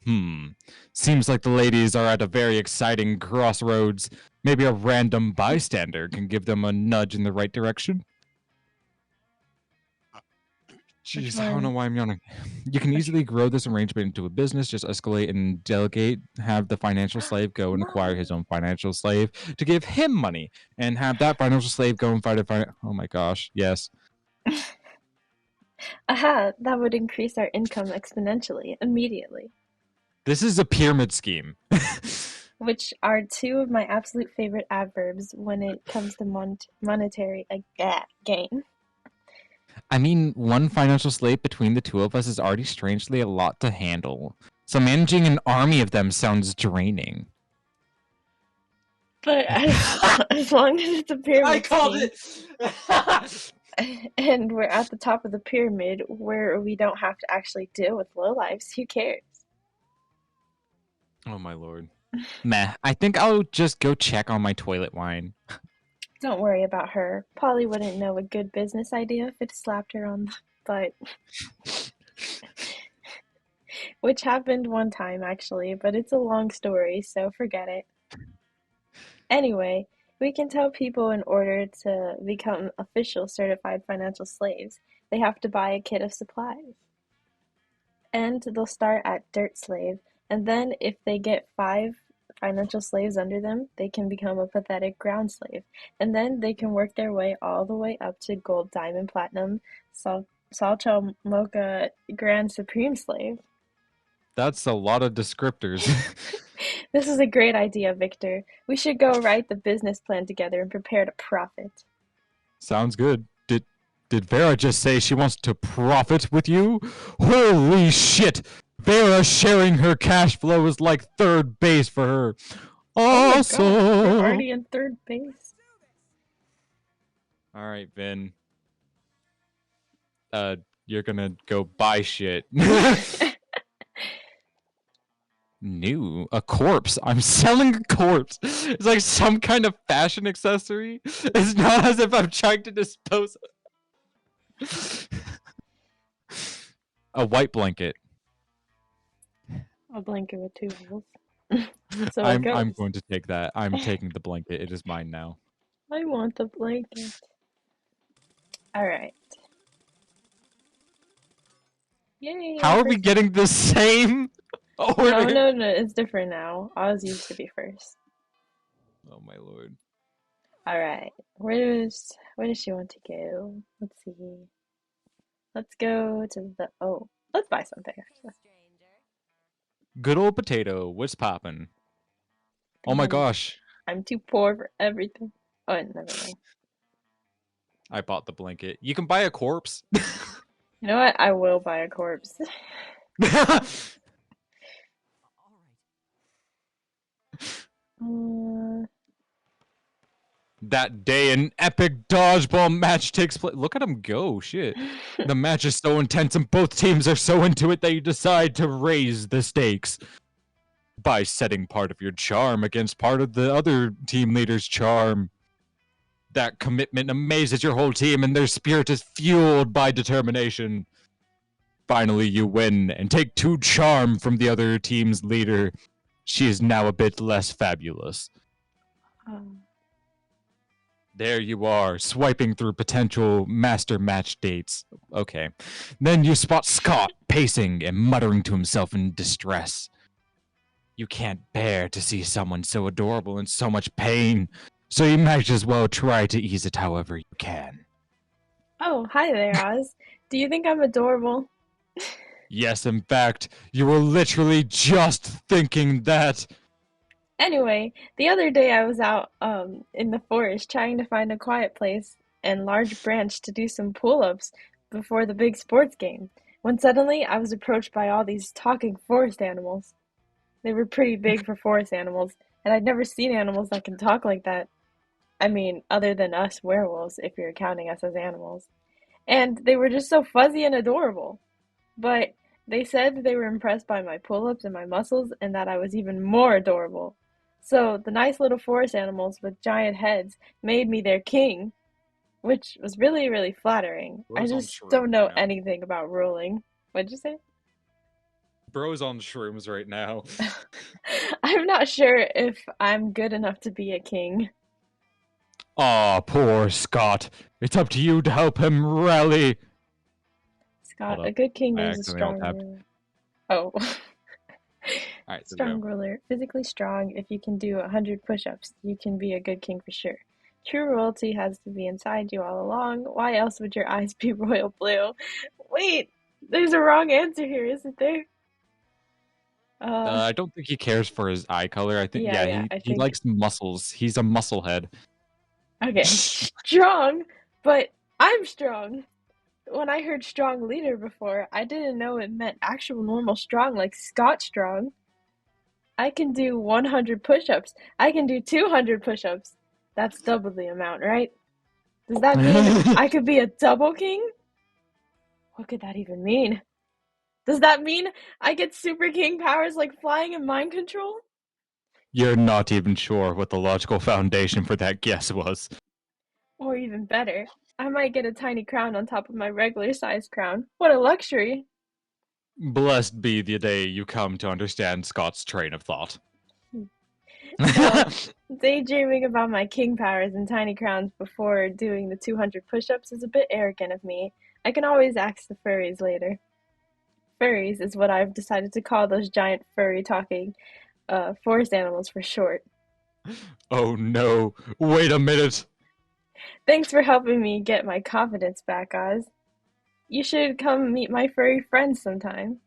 Seems like the ladies are at a very exciting crossroads. Maybe a random bystander can give them a nudge in the right direction. Jeez, I don't know why I'm yawning. You can easily grow this arrangement into a business, just escalate and delegate, have the financial slave go and acquire his own financial slave to give him money, and have that financial slave go and fight a oh my gosh, yes. Aha, that would increase our income exponentially, immediately. This is a pyramid scheme. Which are two of my absolute favorite adverbs when it comes to monetary gain. I mean, one financial slave between the two of us is already strangely a lot to handle. So managing an army of them sounds draining. But as long as it's a pyramid I called scheme, it! and we're at the top of the pyramid where we don't have to actually deal with lowlifes, who cares? Oh my lord. Meh, I think I'll just go check on my toilet wine. Don't worry about her. Polly wouldn't know a good business idea if it slapped her on the butt. Which happened one time actually, but it's a long story, so forget it. Anyway, we can tell people in order to become official certified financial slaves, they have to buy a kit of supplies. And they'll start at dirt slave, and then if they get 5 financial slaves under them, they can become a pathetic ground slave, and then they can work their way all the way up to gold, diamond, platinum, Salcho Mocha Grand Supreme Slave. That's a lot of descriptors. This is a great idea, Victor. We should go write the business plan together and prepare to profit. Sounds good. Did Vera just say she wants to profit with you? Holy shit! Vera sharing her cash flow is like third base for her. Oh my gosh, we're Awesome! already in third base. Alright, Vin. You're gonna go buy shit. New? A corpse? I'm selling a corpse! It's like some kind of fashion accessory. It's not as if I'm trying to dispose of. A white blanket. A blanket with 2 holes. So it I'm goes. going to take that. I'm taking the blanket. It is mine now. I want the blanket. Alright. Yay! How are we first- getting the same order? No, it's different now. Oz used to be first. Oh my lord. Alright. Where does she want to go? Let's see. Let's go to the let's buy something actually. Good old potato. What's poppin'? Oh my gosh. I'm too poor for everything. Oh, never mind. I bought the blanket. You can buy a corpse. You know what? I will buy a corpse. That day, an epic dodgeball match takes place. Look at him go. Shit. The match is so intense, and both teams are so into it that you decide to raise the stakes by setting part of your charm against part of the other team leader's charm. That commitment amazes your whole team, and their spirit is fueled by determination. Finally, you win and take 2 charm from the other team's leader. She is now a bit less fabulous. There you are, swiping through potential master match dates. Okay. Then you spot Scott pacing and muttering to himself in distress. You can't bear to see someone so adorable in so much pain, so you might as well try to ease it however you can. Oh, hi there, Oz. Do you think I'm adorable? Yes, in fact, you were literally just thinking that. Anyway, the other day I was out in the forest trying to find a quiet place and large branch to do some pull-ups before the big sports game, when suddenly I was approached by all these talking forest animals. They were pretty big for forest animals, and I'd never seen animals that can talk like that. I mean, other than us werewolves, if you're counting us as animals. And they were just so fuzzy and adorable. But they said they were impressed by my pull-ups and my muscles, and that I was even more adorable. So the nice little forest animals with giant heads made me their king, which was really, really flattering. I just don't know anything about ruling. What'd you say? Bro's on shrooms right now. I'm not sure if I'm good enough to be a king. Aw, poor Scott. It's up to you to help him rally. Scott, a good king I is a accidentally strong tapped. ruler. Oh. Alright, Strong ruler. Physically strong. If you can do 100 push-ups, you can be a good king for sure. True royalty has to be inside you all along. Why else would your eyes be royal blue? Wait, there's a wrong answer here, isn't there? I don't think he cares for his eye color. I think, I he think... likes muscles. He's a muscle head. Okay, strong, but I'm strong. When I heard strong leader before, I didn't know it meant actual normal strong like Scott strong. I can do 100 push-ups. I can do 200 push-ups. That's double the amount, right? Does that mean I could be a double king? What could that even mean? Does that mean I get super king powers like flying and mind control? You're not even sure what the logical foundation for that guess was. Or even better, I might get a tiny crown on top of my regular sized crown. What a luxury! Blessed be the day you come to understand Scott's train of thought. So, daydreaming about my king powers and tiny crowns before doing the 200 push-ups is a bit arrogant of me. I can always ask the furries later. Furries is what I've decided to call those giant furry talking forest animals for short. Oh no, wait a minute. Thanks for helping me get my confidence back, Oz. You should come meet my furry friends sometime.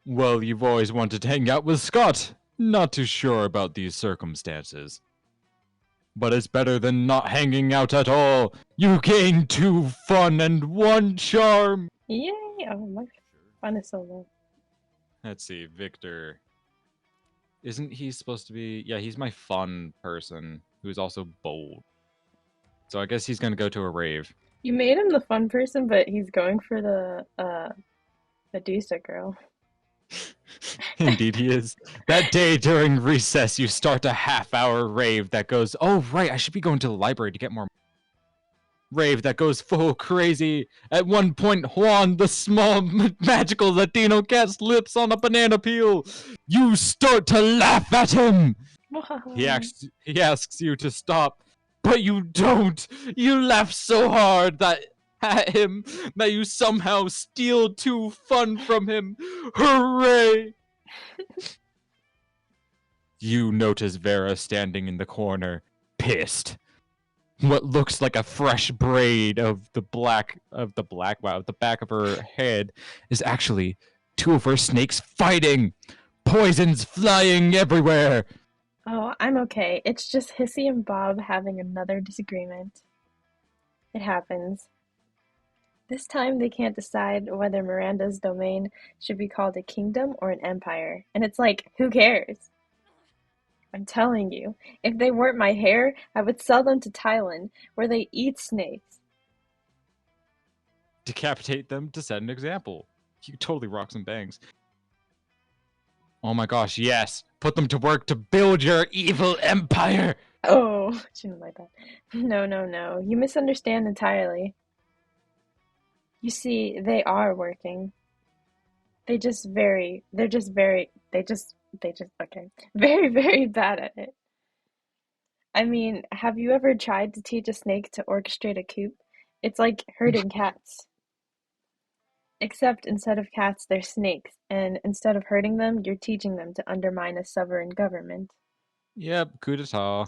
Well, you've always wanted to hang out with Scott. Not too sure about these circumstances. But it's better than not hanging out at all. You gain 2 fun and 1 charm. Yay! Oh, my fun is so low. Let's see, Victor. Isn't he supposed to be... Yeah, he's my fun person, who's also bold. So I guess he's gonna go to a rave. You made him the fun person, but he's going for the Medusa girl. Indeed he is. That day during recess, you start a half-hour rave that goes... Oh, right, I should be going to the library to get more... Rave that goes full crazy. At one point, Juan, the small magical Latino, cat's lips on a banana peel. You start to laugh at him. He asks you to stop, but you don't. You laugh so hard that at him that you somehow steal 2 fun from him. Hooray! You notice Vera standing in the corner, pissed. What looks like a fresh braid of the back of her head is actually 2 of her snakes fighting. Poisons flying everywhere. Oh, I'm okay. It's just Hissy and Bob having another disagreement. It happens. This time they can't decide whether Miranda's domain should be called a kingdom or an empire. And it's like, who cares? I'm telling you, if they weren't my hair, I would sell them to Thailand, where they eat snakes. Decapitate them to set an example. You totally rock some bangs. Oh my gosh, yes. Put them to work to build your evil empire. Oh, shouldn't like that. No, no, no. You misunderstand entirely. You see, they are working. They're just, very, very, very bad at it. I mean, have you ever tried to teach a snake to orchestrate a coup? It's like herding cats. Except instead of cats, they're snakes, and instead of hurting them, you're teaching them to undermine a sovereign government. Yep, coup d'etat.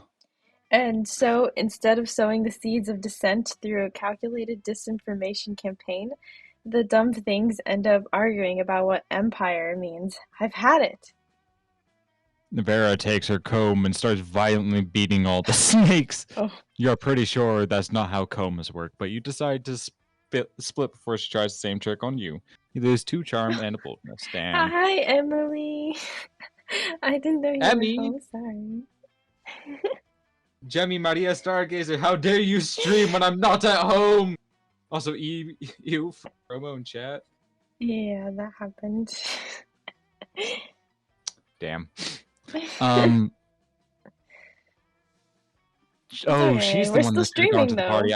And so, instead of sowing the seeds of dissent through a calculated disinformation campaign, the dumb things end up arguing about what empire means. I've had it. Vera takes her comb and starts violently beating all the snakes. Oh. You're pretty sure that's not how combs work, but you decide to split before she tries the same trick on you. You lose 2 charm and a boldness. Damn. Hi, Emily. I didn't know you Emmy. were home. Sorry. Jemmy Maria Stargazer, how dare you stream when I'm not at home? Also, you promo in chat. Yeah, that happened. Damn. It's okay. She's the We're one still that's gone streaming, to the though. party.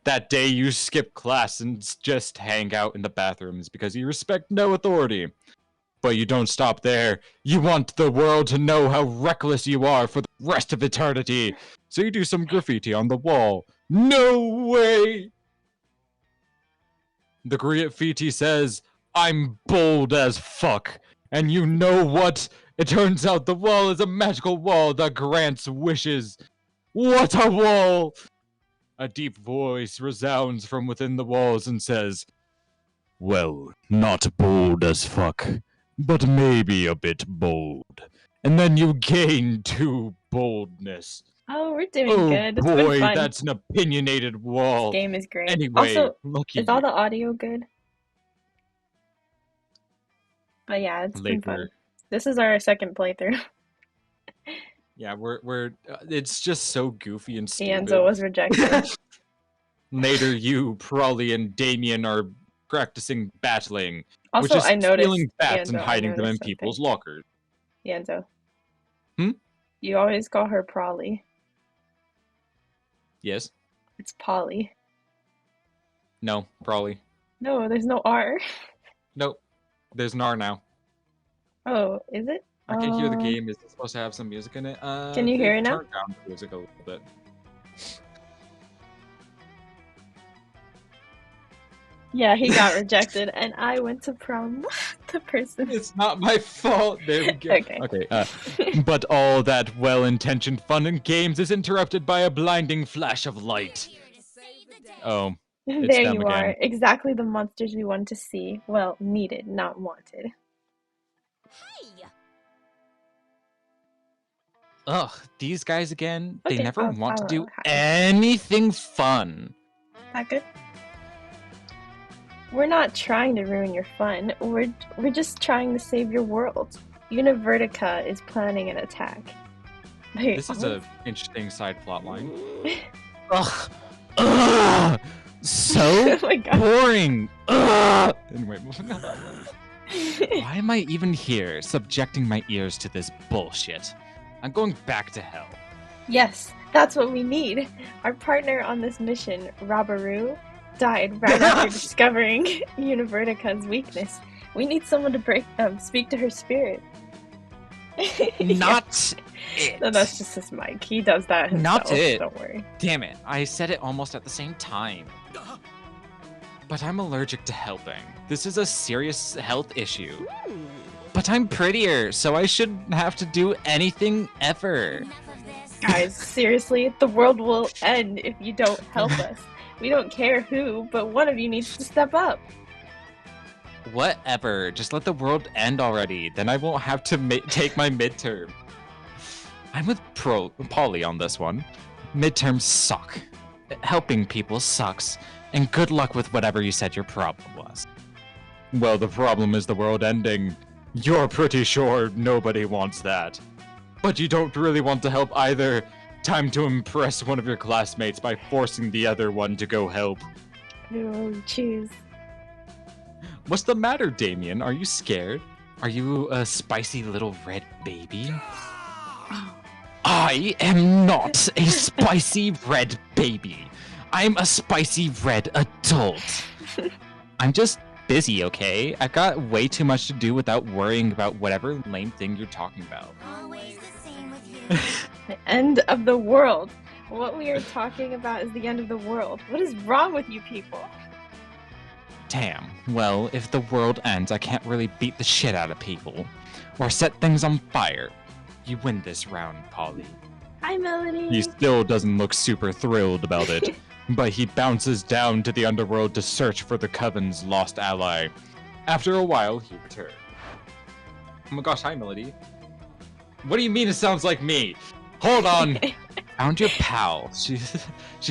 That day you skip class and just hang out in the bathrooms because you respect no authority. But you don't stop there. You want the world to know how reckless you are for the rest of eternity. So you do some graffiti on the wall. No way! The graffiti says, I'm bold as fuck. And you know what? It turns out the wall is a magical wall that grants wishes. What a wall! A deep voice resounds from within the walls and says, well, not bold as fuck, but maybe a bit bold. And then you gain 2 boldness. Oh, we're doing good. It's been Boy, fun. that's an opinionated wall. This game is great. Anyway, Also, lucky is all the audio good? But yeah, it's been fun. later. This is our second playthrough. Yeah, we're it's just so goofy and stupid. Enzo was rejected. Later, you, Prolly, and Damien are practicing battling, Also, which is I noticed, stealing bats and Enzo, I hiding them in noticed people's something. lockers. Enzo. Hmm? You always call her Prolly. Yes? It's Polly. No, Prolly. No, there's no R. Nope. There's an R now. Oh, is it? I can hear the game. Is it supposed to have some music in it? Can you hear it now? Turn down the music a little bit. Yeah, he got rejected, and I went to prom. The person. It's not my fault. There we go. Okay. But all that well-intentioned fun and games is interrupted by a blinding flash of light. Oh, it's There them you again. are. Exactly the monsters we wanted to see. Well, needed, not wanted. Ugh, these guys again. They Okay, never want to do hi. anything fun. That good? We're not trying to ruin your fun. We're just trying to save your world. Univertica is planning an attack. This is an interesting side plot line. Ugh. Ugh. So Oh my God. boring. Ugh. Anyway, moving on. Why am I even here, subjecting my ears to this bullshit? I'm going back to hell. Yes, that's what we need. Our partner on this mission, Rabaru, died right after discovering Univertica's weakness. We need someone to speak to her spirit. Not it. No, that's just his mic. He does that himself. Not it. Don't worry. Damn it, I said it almost at the same time. But I'm allergic to helping. This is a serious health issue. But I'm prettier, so I shouldn't have to do anything ever. Guys, seriously, the world will end if you don't help us. We don't care who, but one of you needs to step up. Whatever, just let the world end already. Then I won't have to take my midterm. I'm with Polly on this one. Midterms suck. Helping people sucks. And good luck with whatever you said your problem was. Well, the problem is the world ending. You're pretty sure nobody wants that. But you don't really want to help either. Time to impress one of your classmates by forcing the other one to go help. Who will you choose? What's the matter, Damien? Are you scared? Are you a spicy little red baby? I am not a spicy red baby. I'm a spicy red adult. I'm just busy, okay? I've got way too much to do without worrying about whatever lame thing you're talking about. Always the same with you. The end of the world. What we are talking about is the end of the world. What is wrong with you people? Damn. Well, if the world ends, I can't really beat the shit out of people. Or set things on fire. You win this round, Polly. Hi, Melody. He still doesn't look super thrilled about it. But he bounces down to the underworld to search for the Coven's lost ally. After a while, he returns. Oh my gosh, hi, Melody. What do you mean it sounds like me? Hold on. Found your pal. She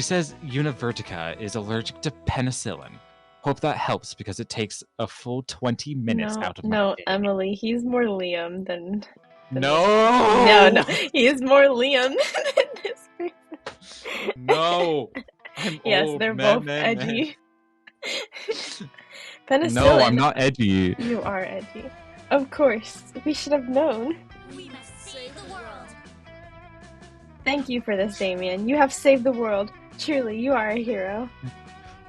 says Univertica is allergic to penicillin. Hope that helps because it takes a full 20 minutes out of my day. Emily, he's more Liam than No! No, he is more Liam than this person. No! I'm Yes, old, they're man, both man, edgy. Penicillin. No, I'm not edgy. You are edgy. Of course, we should have known. We must save the world. Thank you for this, Damien. You have saved the world. Truly, you are a hero.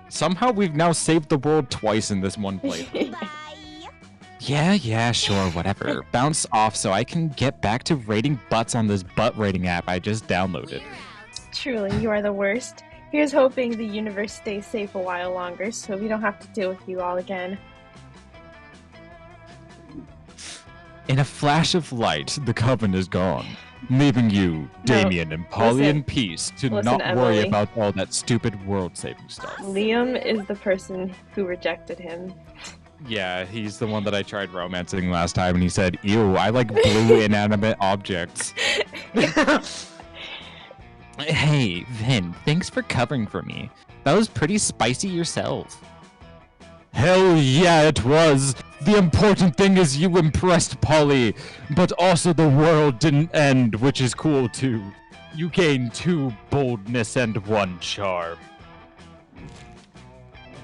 Somehow we've now saved the world twice in this one playthrough. Bye. Yeah, sure, whatever. Bounce off so I can get back to rating butts on this butt rating app I just downloaded. Truly, you are the worst. Here's hoping the universe stays safe a while longer so we don't have to deal with you all again. In a flash of light, the Coven is gone, leaving you, Damien, and Polly in peace to not worry Emily. about all that stupid world-saving stuff. Liam is the person who rejected him. Yeah, he's the one that I tried romancing last time, and he said, ew, I like blue inanimate objects. Hey, Vin, thanks for covering for me. That was pretty spicy yourself. Hell yeah, it was! The important thing is you impressed Polly, but also the world didn't end, which is cool too. You gained 2 boldness and 1 charm.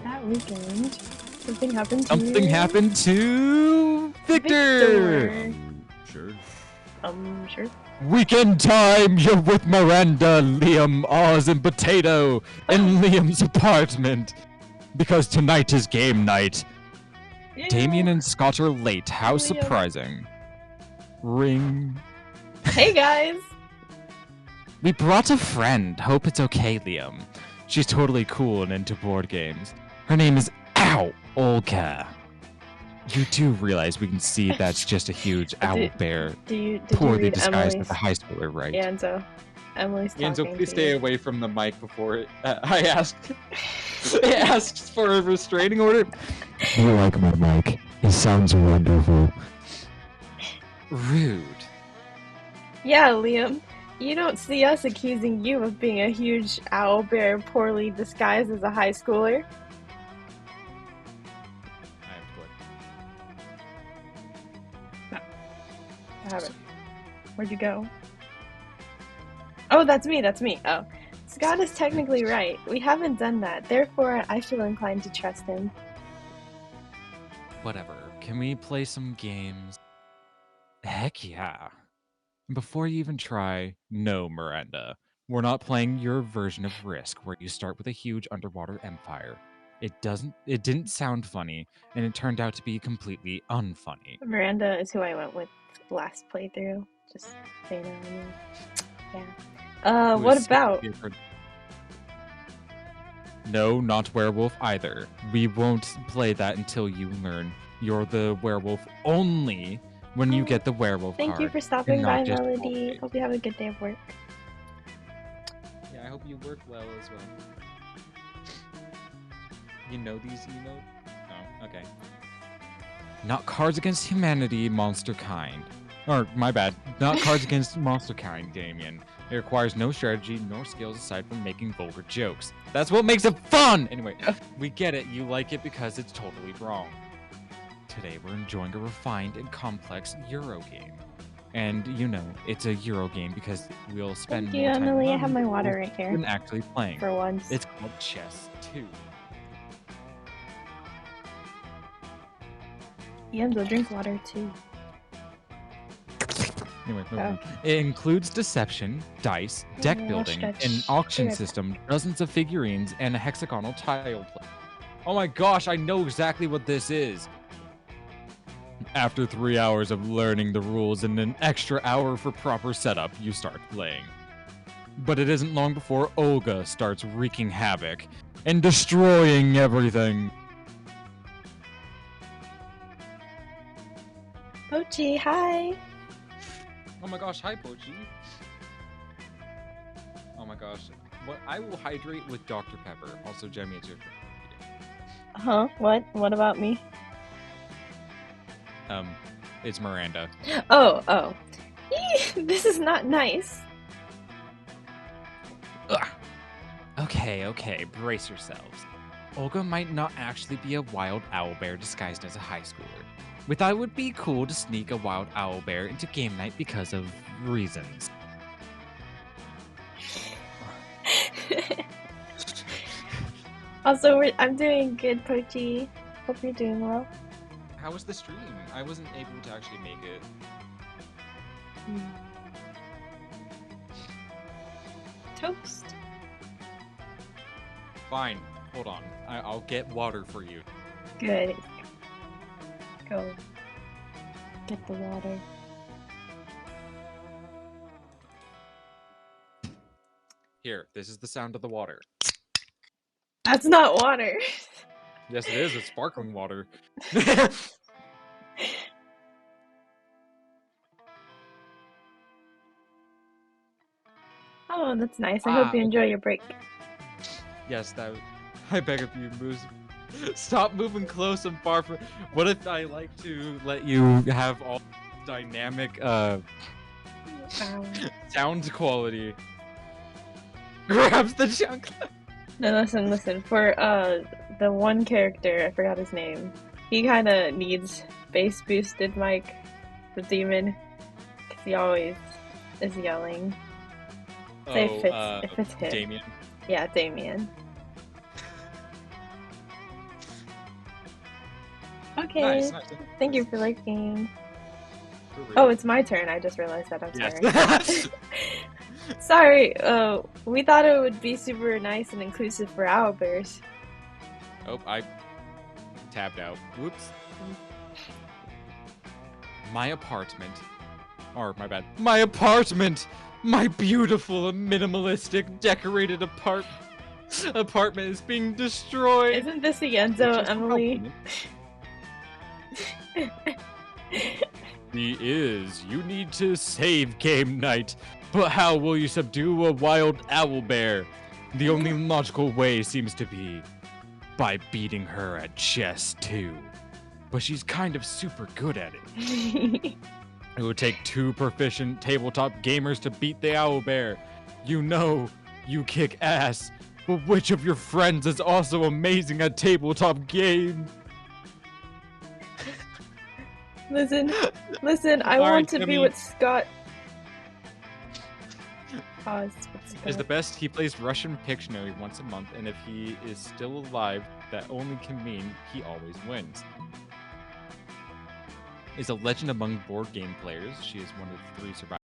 That weekend, something happened to Something happened to Victor! Sure. Sure. Weekend time, you're with Miranda, Liam, Oz, and Potato in Liam's apartment. Because tonight is game night. Damien and Scott are late. How Liam. surprising. Ring. Hey guys! We brought a friend. Hope it's okay, Liam. She's totally cool and into board games. Her name is Olga. You do realize we can see that's just a huge owl bear, Did you poorly read disguised Emily's? as a high schooler, right? Enzo. Emily's talking Enzo, please to stay you. away from the mic before I asked. I asked for a restraining order. You like my mic? It sounds wonderful. Rude. Yeah, Liam. You don't see us accusing you of being a huge owl bear poorly disguised as a high schooler. What happened? Where'd you go? Oh, that's me. Oh. Scott is technically right. We haven't done that. Therefore, I feel inclined to trust him. Whatever. Can we play some games? Heck yeah. Before you even try, no, Miranda. We're not playing your version of Risk, where you start with a huge underwater empire. It didn't sound funny, and it turned out to be completely unfunny. Miranda is who I went with last playthrough. Just so you know. I mean, yeah. What about? No, not werewolf either. We won't play that until you learn you're the werewolf only when you get the werewolf Thank card. you for stopping and by, not just Melody. always. Hope you have a good day of work. Yeah, I hope you work well as well. You know these emotes? Oh, okay. Not Cards Against Humanity, Monster Kind. Or, my bad. Not Cards Against Monster Kind, Damien. It requires no strategy nor skills aside from making vulgar jokes. That's what makes it fun! Anyway, we get it. You like it because it's totally wrong. Today we're enjoying a refined and complex Euro game. And, you know, it's a Euro game because we'll spend Thank you, more time Emily. I learning have my the water rules right here. than actually playing. For once. It's called Chess 2. Enzo, drink water too. Anyway, moving Oh. on. It includes deception, dice, deck Oh, building, stretch. an auction Good. system, dozens of figurines, and a hexagonal tile play. Oh my gosh, I know exactly what this is! After 3 hours of learning the rules and an extra hour for proper setup, you start playing. But it isn't long before Olga starts wreaking havoc and destroying everything. Pochi, hi! Oh my gosh, hi Pochi. Oh my gosh. What I will hydrate with Dr. Pepper. Also, Jemmy, it's your turn. Huh? What? What about me? It's Miranda. Oh. Eee, this is not nice. Ugh. Okay, brace yourselves. Olga might not actually be a wild owlbear disguised as a high schooler. We thought it would be cool to sneak a wild owlbear into game night because of reasons. Also, I'm doing good, Pochi. Hope you're doing well. How was the stream? I wasn't able to actually make it. Toast. Fine, hold on. I'll get water for you. Good. Go. Get the water. Here, this is the sound of the water. That's not water. Yes, it is. It's sparkling water. Oh, that's nice. I hope you enjoy your break. Yes, I beg of you, Moose. Stop moving close and far from. What if I like to let you have all dynamic sound quality? Grabs the chunk. No, listen. For the one character, I forgot his name. He kind of needs bass boosted mic, the demon, because he always is yelling. Say if it's him. Damien. Yeah, Damien. Okay. Nice. Thank you for liking. Oh, it's my turn. I just realized that. I'm sorry. Sorry. We thought it would be super nice and inclusive for owlbears. Oh, tabbed out. Whoops. My apartment. Or, my bad. My apartment! My beautiful and minimalistic decorated apartment is being destroyed! Isn't this the end zone, Emily? He is. You need to save game night. But how will you subdue a wild owl bear? The only logical way seems to be by beating her at chess too. But she's kind of super good at it. It would take 2 proficient tabletop gamers to beat the owl bear. You know, you kick ass. But which of your friends is also amazing at tabletop game? Listen, I All want right, to be Timmy. what Scott. Pause. What Scott. Is the best. He plays Russian Pictionary once a month, and if he is still alive, that only can mean he always wins. Is a legend among board game players. She is one of 3 survivors.